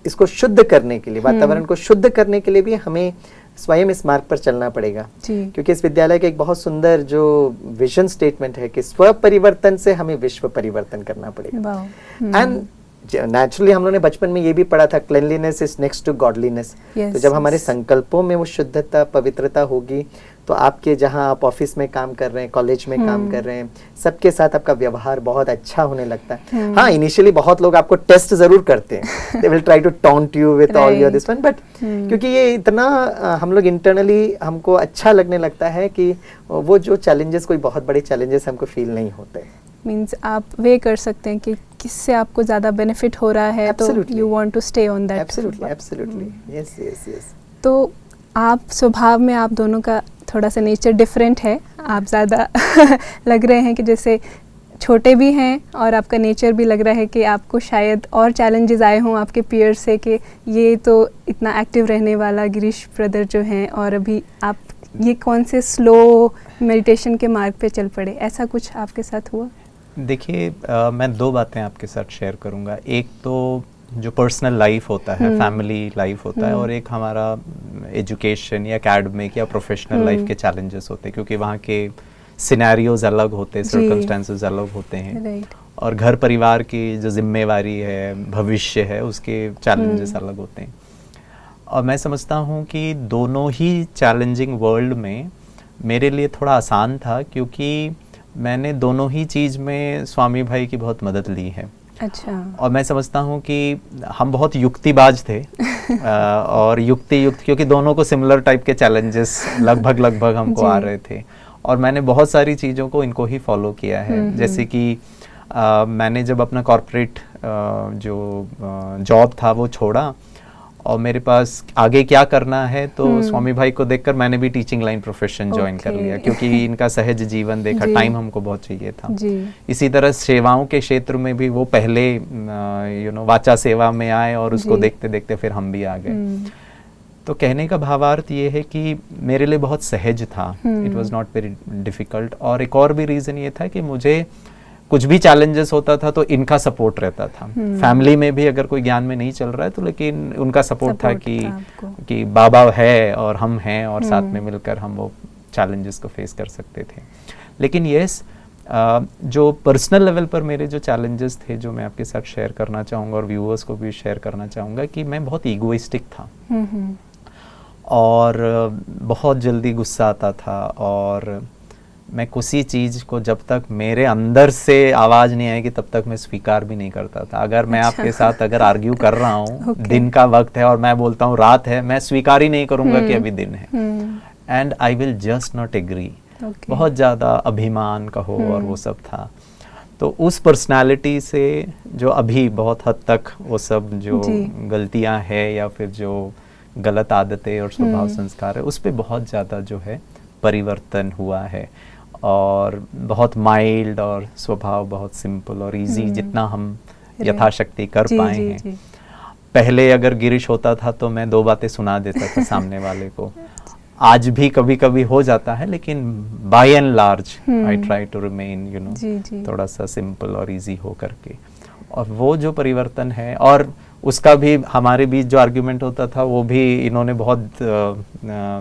इसको शुद्ध करने के लिए, वातावरण को शुद्ध करने के लिए भी हमें स्वयं इस मार्ग पर चलना पड़ेगा। क्योंकि इस विद्यालय का एक बहुत सुंदर जो विजन स्टेटमेंट है कि स्व परिवर्तन से हमें विश्व परिवर्तन करना पड़ेगा। एंड नेचुरली हम लोगों ने बचपन में ये भी पढ़ा था, क्लेanliness इज नेक्स्ट टू गॉडलीनेस। तो जब हमारे संकल्पों में वो शुद्धता पवित्रता होगी, तो आपके जहाँ आप ऑफिस में काम कर रहे हैं, कॉलेज में काम कर रहे हैं, सबके साथ आपका व्यवहार बहुत अच्छा होने लगता है। हाँ, इनिशियली बहुत लोग आपको टेस्ट जरूर करते हैं, they will try to taunt you with all your this one, but क्योंकि ये इतना हम लोग इंटरनली हमको अच्छा लगने लगता है कि वो जो चैलेंजेस, कोई बहुत बड़े चैलेंजेस हमको फील नहीं होते। मीन्स आप वे कर सकते हैं कि किससे आपको ज़्यादा बेनिफिट हो रहा है, तो you want to stay on that. Absolutely, yes yes yes. तो आप स्वभाव में आप दोनों का थोड़ा सा नेचर डिफरेंट है। आप ज़्यादा लग रहे हैं कि जैसे छोटे भी हैं, और आपका नेचर भी लग रहा है कि आपको शायद और चैलेंजेस आए हों आपके पीयर से कि ये तो इतना एक्टिव रहने वाला गिरीश ब्रदर जो हैं, और अभी आप ये कौन से स्लो मेडिटेशन के मार्ग पे चल पड़े, ऐसा कुछ आपके साथ हुआ? देखिए, मैं दो बातें आपके साथ शेयर करूंगा। एक तो जो पर्सनल लाइफ होता है, फैमिली लाइफ होता है, और एक हमारा एजुकेशन या एकेडमिक या प्रोफेशनल लाइफ के चैलेंजेस होते हैं, क्योंकि वहाँ के सिनेरियोज अलग होते हैं, सर्कमस्टेंसेस अलग होते हैं, और घर परिवार की जो जिम्मेवारी है, भविष्य है, उसके चैलेंजेस अलग होते हैं। और मैं समझता हूँ कि दोनों ही चैलेंजिंग वर्ल्ड में मेरे लिए थोड़ा आसान था, क्योंकि मैंने दोनों ही चीज़ में स्वामी भाई की बहुत मदद ली है। अच्छा। और मैं समझता हूँ कि हम बहुत युक्तिबाज थे और युक्ति क्योंकि दोनों को सिमिलर टाइप के चैलेंजेस लगभग हमको आ रहे थे, और मैंने बहुत सारी चीज़ों को इनको ही फॉलो किया है। जैसे कि मैंने जब अपना कॉर्पोरेट जो जॉब था वो छोड़ा, और मेरे पास आगे क्या करना है, तो स्वामी भाई को देखकर मैंने भी टीचिंग लाइन प्रोफेशन ज्वाइन कर लिया, क्योंकि इनका सहज जीवन देखा, टाइम हमको बहुत चाहिए था। इसी तरह सेवाओं के क्षेत्र में भी वो पहले वाचा सेवा में आए, और उसको देखते देखते फिर हम भी आ गए। तो कहने का भावार्थ ये है कि मेरे लिए बहुत सहज था, it was not very difficult. और एक और भी रीज़न ये था कि मुझे कुछ भी चैलेंजेस होता था तो इनका सपोर्ट रहता था। फैमिली में भी अगर कोई ज्ञान में नहीं चल रहा है तो लेकिन उनका सपोर्ट था कि बाबा है और हम हैं, और साथ में मिलकर हम वो चैलेंजेस को फेस कर सकते थे। लेकिन यस, जो पर्सनल लेवल पर मेरे जो चैलेंजेस थे, जो मैं आपके साथ शेयर करना चाहूँगा और व्यूअर्स को भी शेयर करना चाहूँगा, कि मैं बहुत ईगोइस्टिक था और बहुत जल्दी गुस्सा आता था, और मैं किसी चीज़ को जब तक मेरे अंदर से आवाज़ नहीं आएगी तब तक मैं स्वीकार भी नहीं करता था। अगर मैं आपके साथ अगर आर्ग्यू कर रहा हूँ, दिन का वक्त है और मैं बोलता हूँ रात है, मैं स्वीकार ही नहीं करूँगा कि अभी दिन है, and I will just not agree. बहुत ज़्यादा अभिमान कहो और वो सब था। तो उस पर्सनालिटी से जो अभी बहुत हद तक वो सब जो गलतियाँ हैं या फिर जो गलत आदतें और स्वभाव संस्कार है, उस पर बहुत ज़्यादा जो है परिवर्तन हुआ है, और बहुत माइल्ड और स्वभाव बहुत सिंपल और इजी, जितना हम यथाशक्ति कर पाए हैं। पहले अगर गिरीश होता था तो मैं 2 बातें सुना देता था सामने वाले को, आज भी कभी कभी हो जाता है, लेकिन by and large I try to remain थोड़ा सा सिंपल और इजी हो करके। और वो जो परिवर्तन है, और उसका भी हमारे बीच जो आर्ग्यूमेंट होता था वो भी इन्होंने बहुत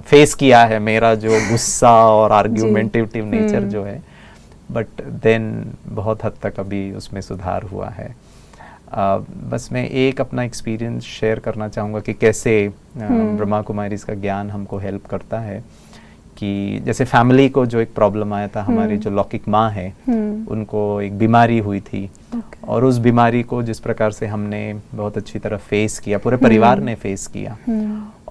फेस किया है, मेरा जो गुस्सा और आर्ग्यूमेंटेटिव नेचर जो है, बट देन बहुत हद तक अभी उसमें सुधार हुआ है। बस मैं एक अपना एक्सपीरियंस शेयर करना चाहूँगा कि कैसे ब्रह्मा कुमारीज़ का ज्ञान हमको हेल्प करता है। कि जैसे फैमिली को जो एक प्रॉब्लम आया था, हमारी जो लौकिक माँ है उनको एक बीमारी हुई थी, और उस बीमारी को जिस प्रकार से हमने बहुत अच्छी तरह फेस किया, पूरे परिवार ने फेस किया,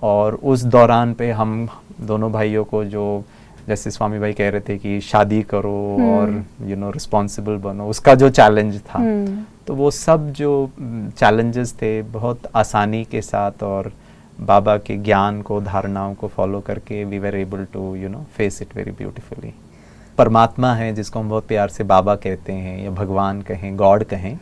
और उस दौरान पे हम दोनों भाइयों को जो जैसे स्वामी भाई कह रहे थे कि शादी करो और रिस्पॉन्सिबल बनो, उसका जो चैलेंज था, तो वो सब जो चैलेंजेस थे बहुत आसानी के साथ और बाबा के ज्ञान को, धारणाओं को फॉलो करके we were able to face it very beautifully. परमात्मा है जिसको हम बहुत प्यार से बाबा कहते हैं या भगवान कहें, गॉड कहें,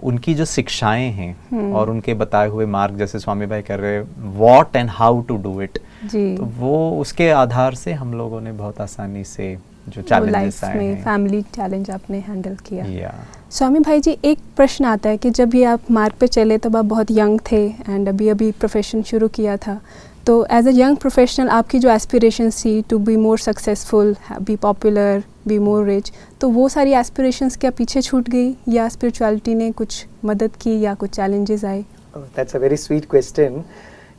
उनकी जो शिक्षाएं हैं और उनके बताए हुए मार्ग, जैसे स्वामी भाई कह रहे हैं what and how to do it, तो वो उसके आधार से हम लोगों ने बहुत आसानी से जो चैलेंजेस आए हैं, फैमिली चैलेंज आपने हैंडल किया। स्वामी भाई जी, एक प्रश्न आता है कि जब ये आप मार्ग पे चले तब आप बहुत यंग थे एंड अभी प्रोफेशन शुरू किया था, तो एज अ यंग प्रोफेशनल आपकी जो एस्पिरेशंस थी to be more successful, be popular, be more rich, तो वो सारी एस्पिरेशंस क्या पीछे छूट गई या स्पिरिचुअलिटी ने कुछ मदद की या कुछ चैलेंजेस आए? That's a very sweet question.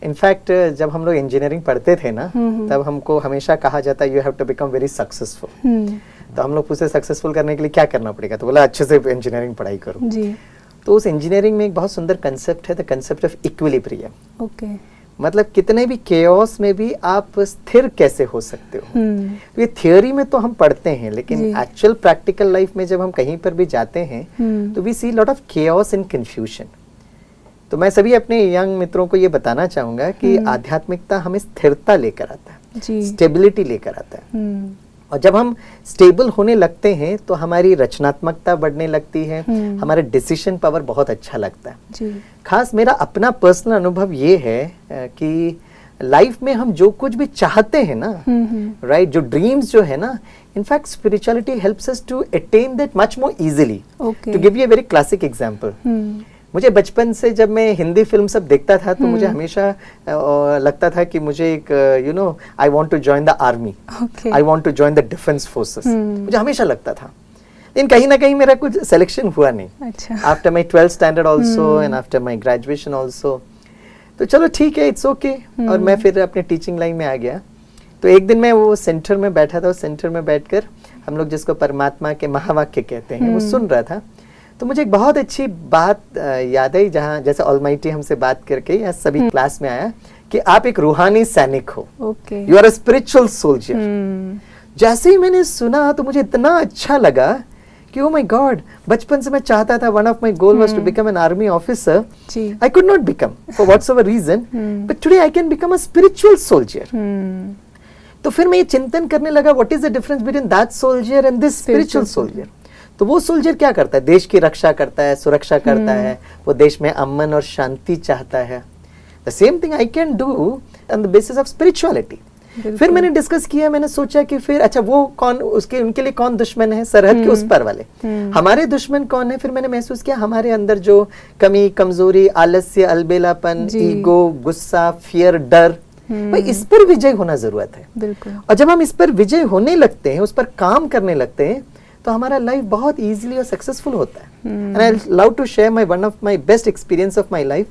In fact जब हम लोग इंजीनियरिंग पढ़ते थे ना, तब हमको हमेशा कहा जाता है you have to become very successful. तो हम लोग पूछते सक्सेसफुल करने के लिए क्या करना पड़ेगा, तो बोला अच्छे से इंजीनियरिंग पढ़ाई करो जी। तो उस इंजीनियरिंग में एक बहुत सुंदर कंसेप्ट है, the concept of equilibrium. Okay, मतलब कितने भी केओस में भी आप स्थिर कैसे हो सकते हो। तो ये थियोरी में तो हम पढ़ते हैं, लेकिन एक्चुअल प्रैक्टिकल लाइफ में जब हम कहीं पर भी जाते हैं तो we see lot of chaos and confusion. तो मैं सभी अपने यंग मित्रों को ये बताना चाहूंगा कि आध्यात्मिकता हमें स्थिरता लेकर आता है, स्टेबिलिटी लेकर आता है, और जब हम स्टेबल होने लगते हैं तो हमारी रचनात्मकता बढ़ने लगती है, हमारा डिसीजन पावर बहुत अच्छा लगता है जी। खास मेरा अपना पर्सनल अनुभव ये है कि लाइफ में हम जो कुछ भी चाहते हैं ना, राइट, जो ड्रीम्स जो है ना, in fact spirituality helps us to attain that much more easily. To give you a very classic example, मुझे बचपन से जब मैं हिंदी फिल्म सब देखता था तो मुझे हमेशा लगता था कि मुझे एक I want to join the army, I want to join the defence forces, मुझे हमेशा लगता था। लेकिन कहीं ना कहीं मेरा कुछ सिलेक्शन हुआ नहीं। After my 12th standard also and after my graduation also, तो चलो ठीक है, इट्स ओके। और मैं फिर अपने टीचिंग लाइन में आ गया। तो एक दिन मैं वो सेंटर में बैठा था, उस सेंटर में बैठकर हम लोग जिसको परमात्मा के महावाक्य कहते हैं वो सुन रहा था। तो मुझे एक बहुत अच्छी बात याद आई, जहाँ जैसे ऑलमाइटी हमसे बात करके या सभी क्लास में आया कि आप एक रूहानी सैनिक हो, you are a spiritual soldier. जैसे ही मैंने सुना तो मुझे इतना अच्छा लगा कि ओ माय गॉड, बचपन से मैं चाहता था, one of my goal was to become an army officer. I could not become for whatsoever reason, but today I can become a spiritual soldier. तो फिर मैं ये चिंतन करने लगा, what is the difference between that soldier and this spiritual soldier. तो वो soldier क्या करता है, देश की रक्षा करता है, सुरक्षा करता है, वो देश में अमन और शांति चाहता है। The same thing I can do on the basis of spirituality. फिर मैंने डिस्कस किया, मैंने सोचा कि फिर अच्छा वो कौन, उसके उनके लिए कौन दुश्मन है, सरहद के उस पार वाले, हमारे दुश्मन कौन है। फिर मैंने महसूस किया हमारे अंदर जो कमी, कमजोरी, आलस्य, अलबेलापन, ईगो, गुस्सा, फियर, डर, भाई इस पर विजय होना जरूरत है। बिल्कुल। और जब हम इस पर विजय होने लगते हैं, उस पर काम करने लगते हैं, तो हमारा लाइफ बहुत इजीली और सक्सेसफुल होता है। And I love to share my one of my best experience of my life.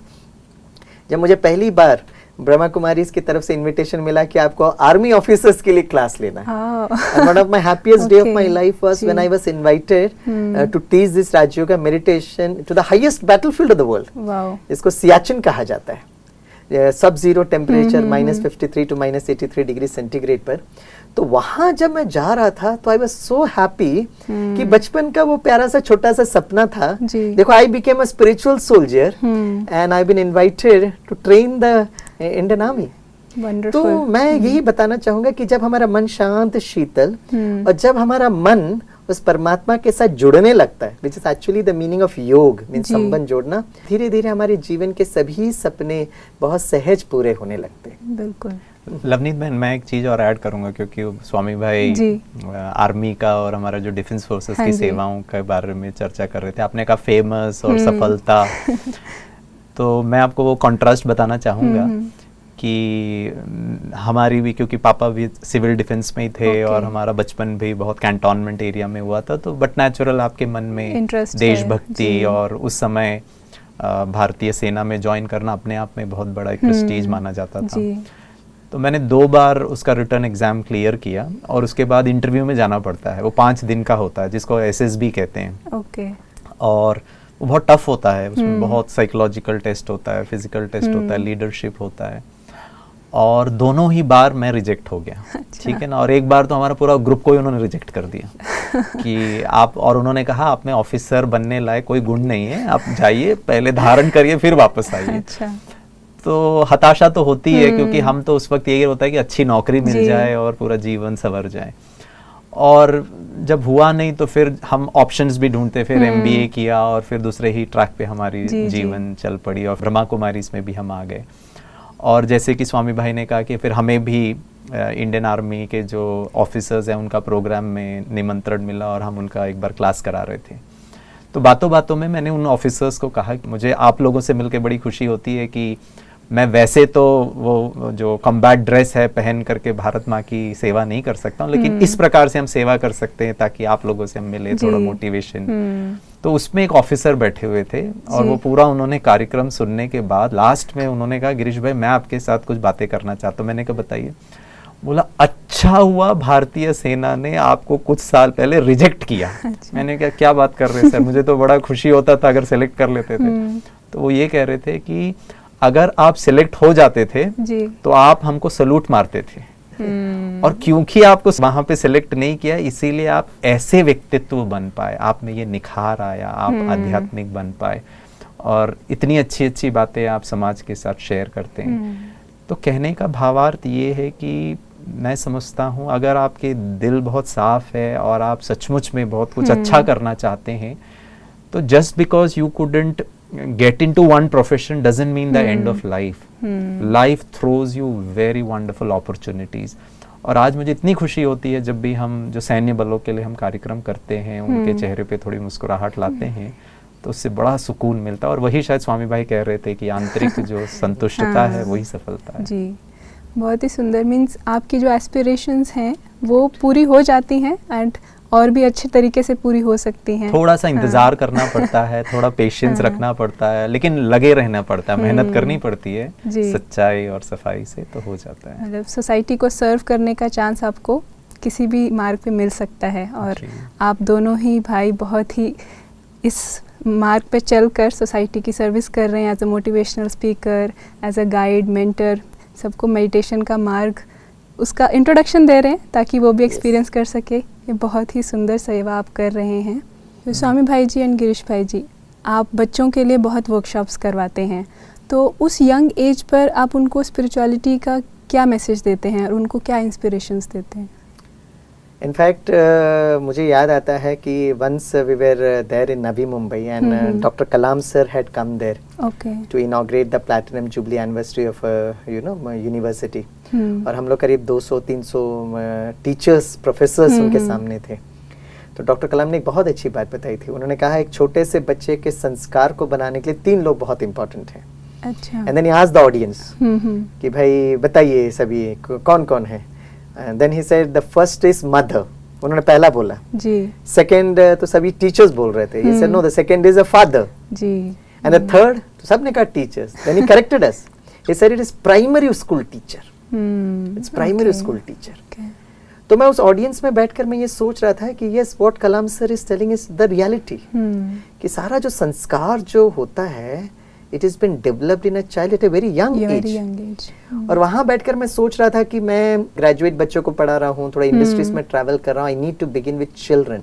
जब मुझे पहली बार ब्रह्मा कुमारीज की तरफ से इनविटेशन मिला कि आपको आर्मी ऑफिसर्स के लिए क्लास लेना है, one of my happiest day of my life was when I was invited to teach this Rajyoga meditation to the highest battlefield of the world, जिसको सियाचिन कहा जाता है, sub zero temperature -53 to -83 degree centigrade पर। तो वहां जब मैं जा रहा था तो आई वाज सो हैप्पी कि बचपन का वो प्यारा सा छोटा सा सपना था, देखो I became a spiritual soldier and I been invited to train the Indian army. तो मैं यही बताना चाहूंगा कि जब हमारा मन शांत, शीतल, और जब हमारा मन उस परमात्मा के साथ जुड़ने लगता है, which is actually the meaning of योग, मीन्स संबंध जोड़ना, धीरे धीरे हमारे जीवन के सभी सपने बहुत सहज पूरे होने लगते हैं। बिल्कुल। लवनीत बहन, मैं एक चीज और ऐड करूंगा, क्योंकि स्वामी भाई आर्मी का और हमारा जो डिफेंस फोर्सेस की सेवाओं के बारे में चर्चा कर रहे थे, आपने कहा फेमस और सफलता, तो मैं आपको वो कॉन्ट्रास्ट बताना चाहूंगा कि हमारी भी, क्योंकि पापा भी सिविल डिफेंस में ही थे और हमारा बचपन भी बहुत कैंटोनमेंट एरिया में हुआ था, तो बट नेचुरल आपके मन में देशभक्ति और उस समय भारतीय सेना में ज्वाइन करना अपने आप में बहुत बड़ा एक प्रेस्टीज माना जाता था। तो मैंने 2 बार उसका रिटर्न एग्ज़ाम क्लियर किया और उसके बाद इंटरव्यू में जाना पड़ता है। वो 5 दिन का होता है जिसको SSB कहते हैं। ओके। और वो बहुत टफ होता है, उसमें बहुत साइकोलॉजिकल टेस्ट होता है, फिजिकल टेस्ट होता है, लीडरशिप होता है। और दोनों ही बार मैं रिजेक्ट हो गया। अच्छा। ठीक है ना। और एक बार तो हमारा पूरा ग्रुप को ही उन्होंने रिजेक्ट कर दिया कि आप, और उन्होंने कहा आप में ऑफिसर बनने लायक कोई गुण नहीं है, आप जाइए पहले धारण करिए फिर वापस आइए। अच्छा। तो हताशा तो होती है, क्योंकि हम तो उस वक्त यही होता है कि अच्छी नौकरी मिल जाए और पूरा जीवन संवर जाए। और जब हुआ नहीं तो फिर हम ऑप्शंस भी ढूंढते, फिर MBA किया और फिर दूसरे ही ट्रैक पे हमारी जीवन चल पड़ी और ब्रह्मा कुमारीज में भी हम आ गए। और जैसे कि स्वामी भाई ने कहा कि फिर हमें भी इंडियन आर्मी के जो ऑफिसर्स हैं उनका प्रोग्राम में निमंत्रण मिला और हम उनका एक बार क्लास करा रहे थे। तो बातों बातों में मैंने उन ऑफिसर्स को कहा कि मुझे आप लोगों से मिलकर बड़ी खुशी होती है कि मैं वैसे तो वो जो कम्बैट ड्रेस है पहन करके भारत माँ की सेवा नहीं कर सकता हूँ, लेकिन इस प्रकार से हम सेवा कर सकते हैं ताकि आप लोगों से हम मिले, थोड़ा मोटिवेशन। तो उसमें एक ऑफिसर बैठे हुए थे और वो पूरा उन्होंने कार्यक्रम सुनने के बाद लास्ट में उन्होंने कहा गिरीश भाई मैं आपके साथ कुछ बातें करना चाहता हूँ। मैंने कहा बताइए। बोला अच्छा हुआ भारतीय सेना ने आपको कुछ साल पहले रिजेक्ट किया। अच्छा। मैंने कहा क्या बात कर रहे हैं सर, मुझे तो बड़ा खुशी होता था अगर सेलेक्ट कर लेते थे। तो वो ये कह रहे थे कि अगर आप सिलेक्ट हो जाते थे तो आप हमको सलूट मारते थे, और क्योंकि आपको वहां पे सिलेक्ट नहीं किया इसीलिए आप ऐसे व्यक्तित्व बन पाए, आप में ये निखार आया, आप आध्यात्मिक बन पाए और इतनी अच्छी अच्छी बातें आप समाज के साथ शेयर करते हैं। तो कहने का भावार्थ ये है कि मैं समझता हूँ अगर आपके दिल बहुत साफ है और आप सचमुच में बहुत कुछ अच्छा करना चाहते हैं, तो just because you couldn't get into one profession doesn't mean the end of life. Life throws you very wonderful opportunities. और आज मुझे इतनी खुशी होती है जब भी हम जो सैन्य बलों के लिए हम कार्यक्रम करते हैं उनके चेहरे पे थोड़ी मुस्कुराहट लाते हैं तो उससे बड़ा सुकून मिलता है। और वही शायद स्वामी भाई कह रहे थे कि आंतरिक जो संतुष्टता है वही सफलता है। जी, बहुत ही सुंदर। मीन्स आपकी जो एस्पिरेशंस हैं वो पूरी हो जाती हैं एंड और भी अच्छे तरीके से पूरी हो सकती हैं। थोड़ा सा इंतजार करना पड़ता है, थोड़ा पेशेंस रखना पड़ता है, लेकिन लगे रहना पड़ता है, मेहनत करनी पड़ती है सच्चाई और सफाई से, तो हो जाता है। मतलब सोसाइटी को सर्व करने का चांस आपको किसी भी मार्ग पे मिल सकता है और आप दोनों ही भाई बहुत ही इस मार्ग पे चलकर सोसाइटी की सर्विस कर रहे हैं as a motivational speaker, as a guide, mentor. सबको मेडिटेशन का मार्ग उसका इंट्रोडक्शन दे रहे हैं ताकि वो भी एक्सपीरियंस कर सके। ये बहुत ही सुंदर सेवा आप कर रहे हैं। तो स्वामी भाई जी एंड गिरीश भाई जी, आप बच्चों के लिए बहुत वर्कशॉप्स करवाते हैं, तो उस यंग एज पर आप उनको स्पिरिचुअलिटी का क्या मैसेज देते हैं और उनको क्या इंस्पिरेशंस देते हैं? इनफैक्ट मुझे याद आता है कि once we were there in Navi Mumbai and doctor Kalam sir had come there to inaugurate the platinum jubilee anniversary of university. और हम लोग करीब 200-300 टीचर्स, प्रोफेसर्स उनके सामने थे। तो डॉक्टर कलाम ने एक बहुत अच्छी बात बताई थी। उन्होंने कहा एक छोटे से बच्चे के संस्कार को बनाने के लिए 3 लोग बहुत इंपॉर्टेंट हैं। अच्छा। And then he asked the audience कि भाई बताइए सभी कौन कौन है। Then he said the first is mother, उन्होंने पहला बोला जी। सेकंड तो सभी टीचर्स बोल रहे थे, he said no the second is a father ji. And the third, तो सबने कहा teachers. Then he corrected us, he said it is primary school teacher, it's primary school teacher. तो मैं उस ऑडियंस में बैठकर मैं ये सोच रहा था कि yes, what Kalam sir is telling is the reality, कि सारा जो संस्कार जो होता है it is been developed in a child at a very young age. और वहां बैठकर मैं सोच रहा था कि मैं ग्रेजुएट बच्चों को पढ़ा रहा हूँ, थोड़ा इंडस्ट्रीज में ट्रैवल कर रहा हूँ, I need to begin with children.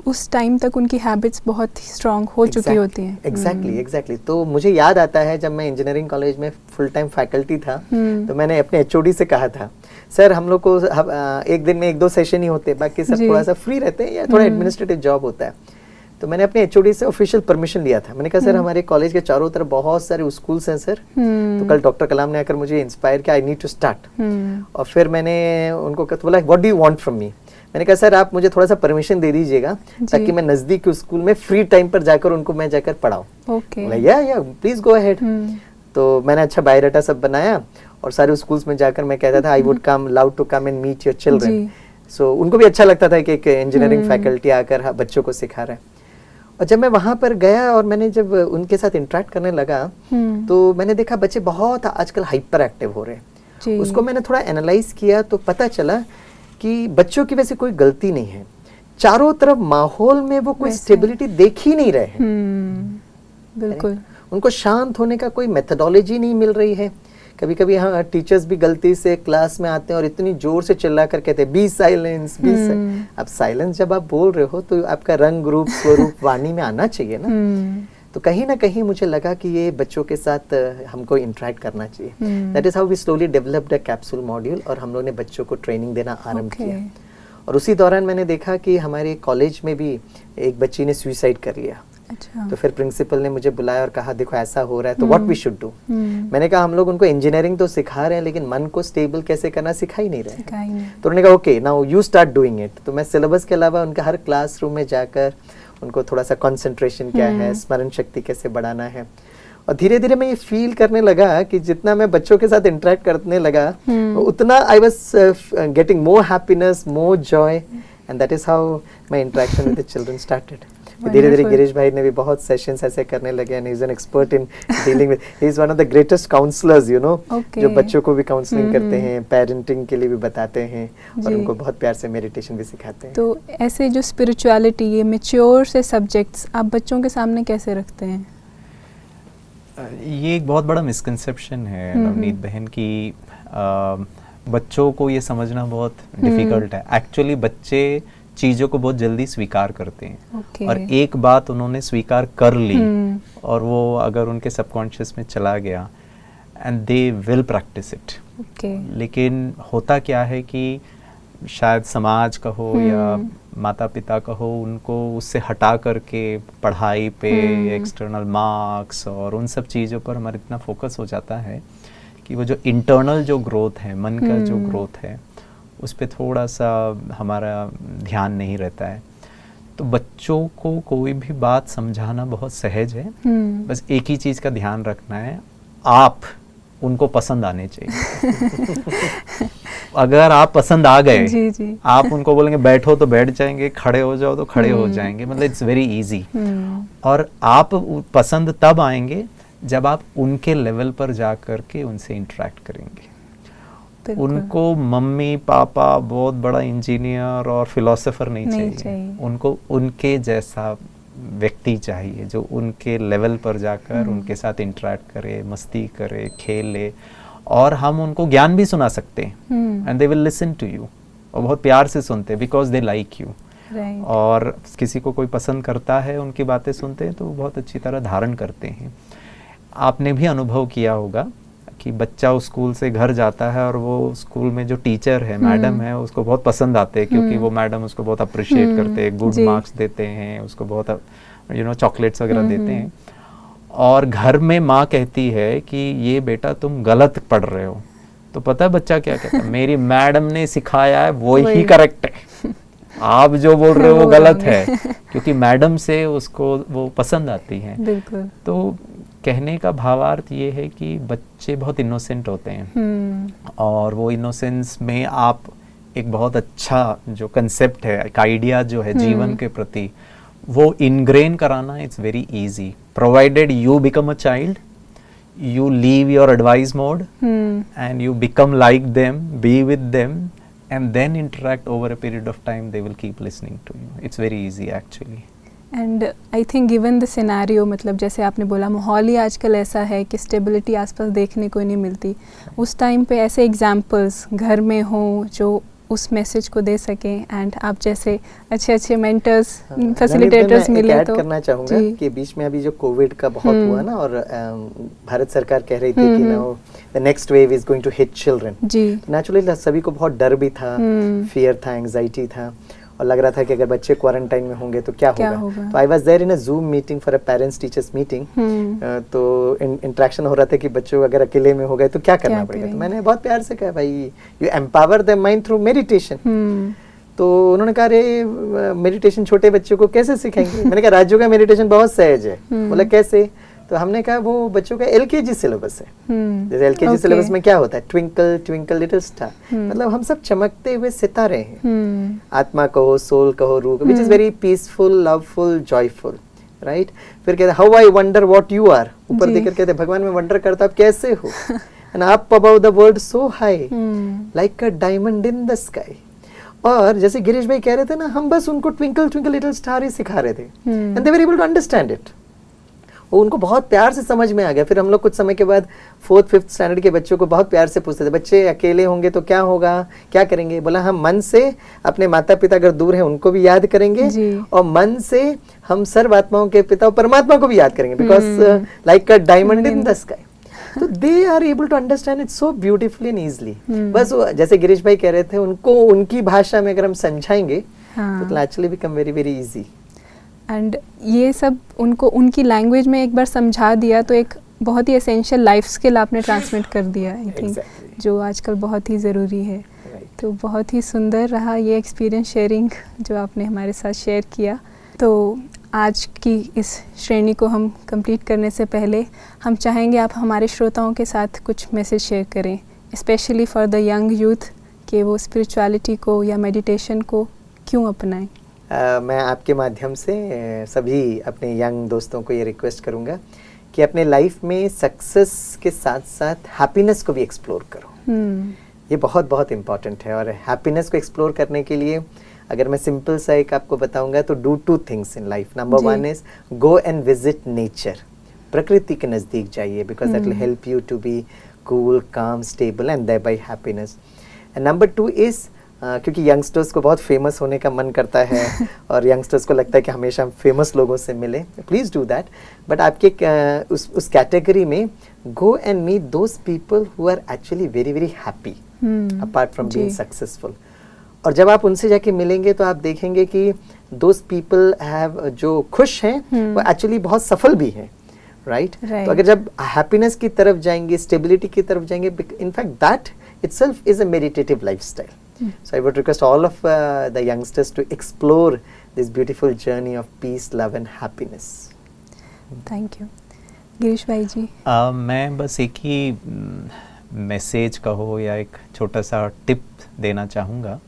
उस टाइम तक उनकी हैबिट्स बहुत ही स्ट्रांग हो चुकी होती हैं। एग्जैक्टली। तो मुझे याद आता है जब मैं इंजीनियरिंग कॉलेज में फुल टाइम फैकल्टी था, तो मैंने अपने HOD से कहा था, सर हम लोग को एक दिन में 1-2 सेशन ही होते, बाकी सब थोड़ा सा फ्री रहते हैं या थोड़ा एडमिनिस्ट्रेटिव जॉब होता है। तो मैंने अपने HOD से ऑफिशियल परमिशन लिया था। मैंने कहा सर हमारे कॉलेज के चारों तरफ बहुत सारे स्कूल्स हैं सर, तो कल डॉक्टर कलाम ने आकर मुझे इंस्पायर किया, आई नीड टू स्टार्ट। और फिर मैंने उनको बोला what do you want from me. मैंने कहा सर आप मुझे थोड़ा सा परमिशन दे दीजिएगा ताकि मैं नजदीक के स्कूल में फ्री टाइम पर जाकर उनको मैं जाकर पढ़ाऊं। ओके, या प्लीज गो अहेड। तो मैंने अच्छा बायोडाटा सब बनाया और सारे स्कूल्स में जाकर मैं कहता था I would come love to come and meet your children. So उनको भी अच्छा लगता था कि एक इंजीनियरिंग फैकल्टी आकर बच्चों को सिखा रहा है। और जब मैं वहां पर गया और मैंने जब उनके साथ इंटरेक्ट करने लगा तो मैंने देखा बच्चे बहुत आजकल हाइपर एक्टिव हो रहे हैं उसको मैंने थोड़ा एनालाइज किया तो पता चला कि बच्चों की वैसे कोई गलती नहीं है, चारों तरफ माहौल में वो कोई स्टेबिलिटी देख ही नहीं रहे हैं। बिल्कुल, उनको शांत होने का कोई मेथोडोलॉजी नहीं मिल रही है। कभी कभी हाँ टीचर्स भी गलती से क्लास में आते हैं और इतनी जोर से चिल्ला कर कहते हैं बी साइलेंस, बी साइलेंस। अब साइलेंस जब आप बोल रहे हो तो आपका रंग रूप स्वरूप वाणी में आना चाहिए ना। तो कहीं ना कहीं मुझे लगा कि ये बच्चों के साथ हमको इंटरेक्ट करना चाहिए। That is how we slowly developed a capsule module और हम लोगों ने बच्चों को ट्रेनिंग देना आरंभ किया। और उसी दौरान मैंने देखा कि हमारे कॉलेज में भी एक बच्ची ने सुसाइड कर लिया। तो फिर प्रिंसिपल ने मुझे बुलाया और कहा देखो ऐसा हो रहा है तो व्हाट वी शुड डू। मैंने कहा हम लोग उनको इंजीनियरिंग तो सिखा रहे हैं लेकिन मन को स्टेबल कैसे करना सिखा ही नहीं रहे। तो उन्होंने कहा okay now you start doing it. तो मैं सिलेबस के अलावा उनके हर क्लासरूम में जाकर उनको थोड़ा सा कंसंट्रेशन क्या है, स्मरण शक्ति कैसे बढ़ाना है, और धीरे धीरे मैं ये फील करने लगा कि जितना मैं बच्चों के साथ इंटरेक्ट करने लगा उतना I was getting more happiness, more Joy, and that is how my interaction with the children started. धीरे धीरे गिरीश भाई ने भी बहुत सेशंस ऐसे करने लगे and he is an expert in dealing with, he is one of the greatest counsellors you know, जो बच्चों को भी काउंसलिंग करते हैं, पेरेंटिंग के लिए भी बताते हैं और उनको बहुत प्यार से मेडिटेशन भी सिखाते हैं। तो ऐसे जो स्पिरिचुअलिटी, ये मैच्योर से सब्जेक्ट्स आप बच्चों के सामने कैसे रखते हैं? ये एक बहुत बड़ा मिसकंसेप्शन है नवनीत बहन की, बच्चों को ये समझना बहुत डिफिकल्ट है। एक्चुअली बच्चे चीज़ों को बहुत जल्दी स्वीकार करते हैं और एक बात उन्होंने स्वीकार कर ली और वो अगर उनके सबकॉन्शियस में चला गया and they will practice it. लेकिन होता क्या है कि शायद समाज का हो या माता पिता का हो, उनको उससे हटा करके पढ़ाई पे, एक्सटर्नल मार्क्स और उन सब चीज़ों पर हमारा इतना फोकस हो जाता है कि वो जो इंटरनल जो ग्रोथ है, मन का जो ग्रोथ है, उस पे थोड़ा सा हमारा ध्यान नहीं रहता है। तो बच्चों को कोई भी बात समझाना बहुत सहज है, बस एक ही चीज़ का ध्यान रखना है, आप उनको पसंद आने चाहिए। अगर आप पसंद आ गए, आप उनको बोलेंगे बैठो तो बैठ जाएंगे, खड़े हो जाओ तो खड़े हो जाएंगे, मतलब इट्स वेरी इजी। और आप पसंद तब आएंगे जब आप उनके लेवल पर जा करके उनसे इंटरेक्ट करेंगे। उनको मम्मी पापा बहुत बड़ा इंजीनियर और फिलोसोफर नहीं चाहिए, उनको उनके जैसा व्यक्ति चाहिए जो उनके लेवल पर जाकर उनके साथ इंटरेक्ट करे, मस्ती करे, खेले, और हम उनको ज्ञान भी सुना सकते हैं and they will listen to you, और बहुत प्यार से सुनते हैं बिकॉज दे लाइक यू। और किसी को कोई पसंद करता है, उनकी बातें सुनते हैं तो बहुत अच्छी तरह धारण करते हैं। आपने भी अनुभव किया होगा कि बच्चा उस स्कूल से घर जाता है और वो स्कूल में जो टीचर है, मैडम है, उसको बहुत पसंद आते हैं क्योंकि वो मैडम उसको बहुत अप्रिशिएट करते हैं, गुड मार्क्स देते हैं, उसको बहुत यू नो चॉकलेट्स वगैरह देते हैं। और घर में माँ कहती है कि ये बेटा तुम गलत पढ़ रहे हो, तो पता है बच्चा क्या कहता है, मेरी मैडम ने सिखाया है वो ही करेक्ट है, आप जो बोल रहे हो वो गलत है, क्योंकि मैडम से उसको वो पसंद आती है। तो कहने का भावार्थ ये है कि बच्चे बहुत इनोसेंट होते हैं और वो इनोसेंस में आप एक बहुत अच्छा जो कंसेप्ट है, एक आइडिया जो है जीवन के प्रति, वो इनग्रेन कराना it's very easy, provided you become a child, you leave your advice mode and you become like them, be with them, and then interact over a period of time. They will keep listening to you. It's very easy actually. And I think given the scenario, मतलब जैसे आपने बोला माहौल ही आजकल ऐसा है कि stability आसपास देखने को नहीं मिलती, उस टाइम पे ऐसे एग्जांपल्स घर में हो जो उस मैसेज को दे सकें, एंड आप जैसे अच्छे अच्छे मेंटर्स, फैसिलिटेटर्स मिले। तो करना चाहूँगा कि बीच में अभी जो कोविड का बहुत हुआ ना, और भारत सरकार कह रही थी कि now the next wave is going to hit children. Naturally सभी को बहुत डर भी था, फियर था, एंजाइटी था, और लग रहा था कि अगर बच्चे क्वारंटाइन में होंगे तो क्या होगा। तो I was there in a Zoom meeting for a parents teachers meeting. तो इंटरेक्शन हो रहा था कि बच्चों अगर अकेले में हो गए तो क्या करना पड़ेगा। तो मैंने बहुत प्यार से कहा, भाई you empower the mind through meditation. तो उन्होंने कहा अरे मेडिटेशन छोटे बच्चों को कैसे सिखाएंगे। मैंने कहा राजू का मेडिटेशन बहुत सहज है। बोला कैसे? तो हमने कहा वो बच्चों का एलकेजी सिलेबस है। जैसे एलकेजी सिलेबस में क्या होता है, ट्विंकल ट्विंकल लिटिल स्टार, मतलब हम सब चमकते हुए सितारे हैं। आत्मा कहो, सोल कहो, रूह, which is very peaceful, loveful, joyful, right. फिर कहते how I wonder what you are, ऊपर देखकर कहते भगवान मैं वंडर करता आप कैसे हो। and up above the world so high, like a diamond in the sky. और जैसे गिरीश भाई कह रहे थे ना, हम बस उनको ट्विंकल ट्विंकल लिटिल स्टार ही सिखा रहे थे, and they were able to understand it. वो उनको बहुत प्यार से समझ में आ गया. फिर हम लोग कुछ समय के बाद 4th 5th स्टैंडर्ड के बच्चों को बहुत प्यार से पूछते थे, बच्चे अकेले होंगे तो क्या होगा, क्या करेंगे? बोला हम मन से अपने माता पिता अगर दूर हैं उनको भी याद करेंगे, और मन से हम सर्व आत्माओं के पिता परमात्मा को भी याद करेंगे, because like a diamond in the sky. तो they are able to understand it so beautifully and easily. बस जैसे गिरीश भाई कह रहे थे, उनको उनकी भाषा में अगर हम समझाएंगे तो actually become very very easy. And ये सब उनको उनकी लैंग्वेज में एक बार समझा दिया तो एक बहुत ही एसेंशियल लाइफ स्किल आपने ट्रांसमिट कर दिया, आई थिंक, जो आजकल बहुत ही ज़रूरी है. तो बहुत ही सुंदर रहा ये एक्सपीरियंस शेयरिंग जो आपने हमारे साथ शेयर किया. तो आज की इस श्रेणी को हम कंप्लीट करने से पहले हम चाहेंगे आप हमारे श्रोताओं के साथ कुछ मैसेज शेयर करें, specially for the young youth, कि वो स्पिरिचुअलिटी को या मेडिटेशन को क्यों अपनाएं. मैं आपके माध्यम से सभी अपने यंग दोस्तों को ये रिक्वेस्ट करूँगा कि अपने लाइफ में सक्सेस के साथ साथ हैप्पीनेस को भी एक्सप्लोर करो. ये बहुत बहुत इम्पॉर्टेंट है. और हैप्पीनेस को एक्सप्लोर करने के लिए अगर मैं सिंपल सा एक आपको बताऊंगा तो do 2 things in life. Number 1 is go and visit nature. प्रकृति के नज़दीक जाइए, because that will help you to be cool, calm, stable and thereby happiness. And number 2 is क्योंकि यंगस्टर्स को बहुत फेमस होने का मन करता है और यंगस्टर्स को लगता है कि हमेशा हम फेमस लोगों से मिलें, प्लीज़ डू दैट. बट आपके उस कैटेगरी में go and meet those people who are actually very very happy apart from being successful. और जब आप उनसे जाके मिलेंगे तो आप देखेंगे कि दोज पीपल हैव, जो खुश हैं वो एक्चुअली बहुत सफल भी हैं. राइट. तो अगर जब हैप्पीनेस की तरफ जाएंगे, स्टेबिलिटी की तरफ जाएंगे, in fact that itself is a meditative lifestyle. So I would request all of the youngsters to explore this beautiful journey of peace, love and happiness. Thank you. Girish भाई जी. मैं बस एक ही मैसेज कहो या एक छोटा सा टिप देना चाहूँगा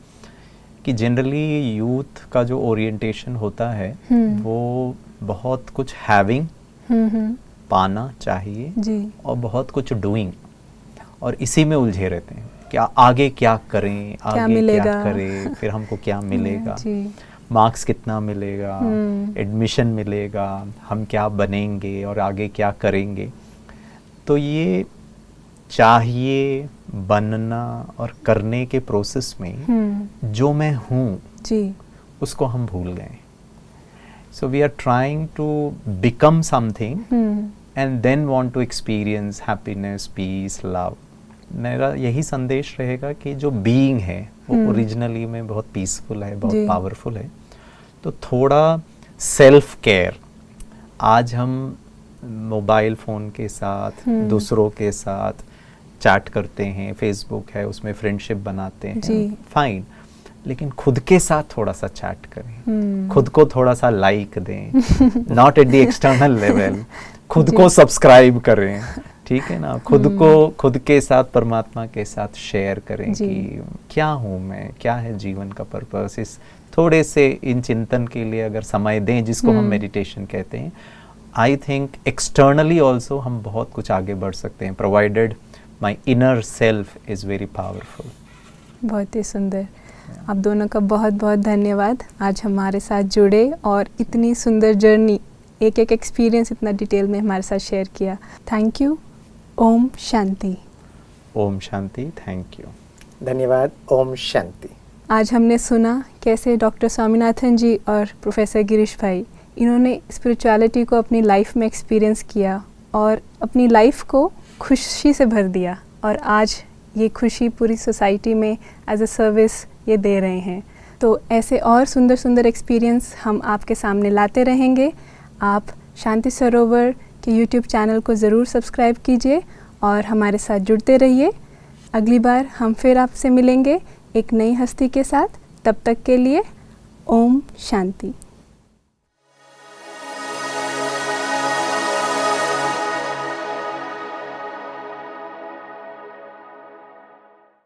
कि जनरली यूथ का जो ओरिएंटेशन होता है वो बहुत कुछ हैविंग, पाना चाहिए जी, और बहुत कुछ डूइंग, और इसी में उलझे रहते हैं. क्या आगे क्या करें, आगे क्या करें, फिर हमको क्या मिलेगा, मार्क्स कितना मिलेगा, एडमिशन मिलेगा, हम क्या बनेंगे और आगे क्या करेंगे. तो ये चाहिए, बनना और करने के प्रोसेस में जो मैं हूँ उसको हम भूल गए. So we are trying to become something and then want to experience happiness, peace, love. मेरा यही संदेश रहेगा कि जो बीइंग है वो ओरिजिनली में बहुत पीसफुल है, बहुत पावरफुल है. तो थोड़ा सेल्फ केयर. आज हम मोबाइल फ़ोन के साथ दूसरों के साथ चैट करते हैं, फेसबुक है उसमें फ्रेंडशिप बनाते हैं, फाइन, लेकिन खुद के साथ थोड़ा सा चैट करें, खुद को थोड़ा सा लाइक दें, not at the external level. खुद को सब्सक्राइब करें, ठीक है ना. खुद को खुद के साथ, परमात्मा के साथ शेयर करें कि क्या हूँ मैं, क्या है जीवन का पर्पस. इस थोड़े से इन चिंतन के लिए अगर समय दें, जिसको हम मेडिटेशन कहते हैं, आई थिंक एक्सटर्नली ऑल्सो हम बहुत कुछ आगे बढ़ सकते हैं, provided my inner self is very powerful. बहुत ही सुंदर. आप दोनों का बहुत बहुत धन्यवाद आज हमारे साथ जुड़े और इतनी सुंदर जर्नी, एक एक एक्सपीरियंस इतना डिटेल में हमारे साथ शेयर किया. Thank you. Om Shanti. Om Shanti. Thank you. धन्यवाद. ओम शांति. आज हमने सुना कैसे डॉक्टर स्वामीनाथन जी और प्रोफेसर गिरीश भाई, इन्होंने स्पिरिचुअलिटी को अपनी लाइफ में एक्सपीरियंस किया और अपनी लाइफ को खुशी से भर दिया, और आज ये खुशी पूरी सोसाइटी में एज अ सर्विस ये दे रहे हैं. तो ऐसे और सुंदर सुंदर एक्सपीरियंस हम आपके सामने लाते रहेंगे. आप शांति सरोवर के यूट्यूब चैनल को ज़रूर सब्सक्राइब कीजिए और हमारे साथ जुड़ते रहिए. अगली बार हम फिर आपसे मिलेंगे एक नई हस्ती के साथ. तब तक के लिए ओम शांति.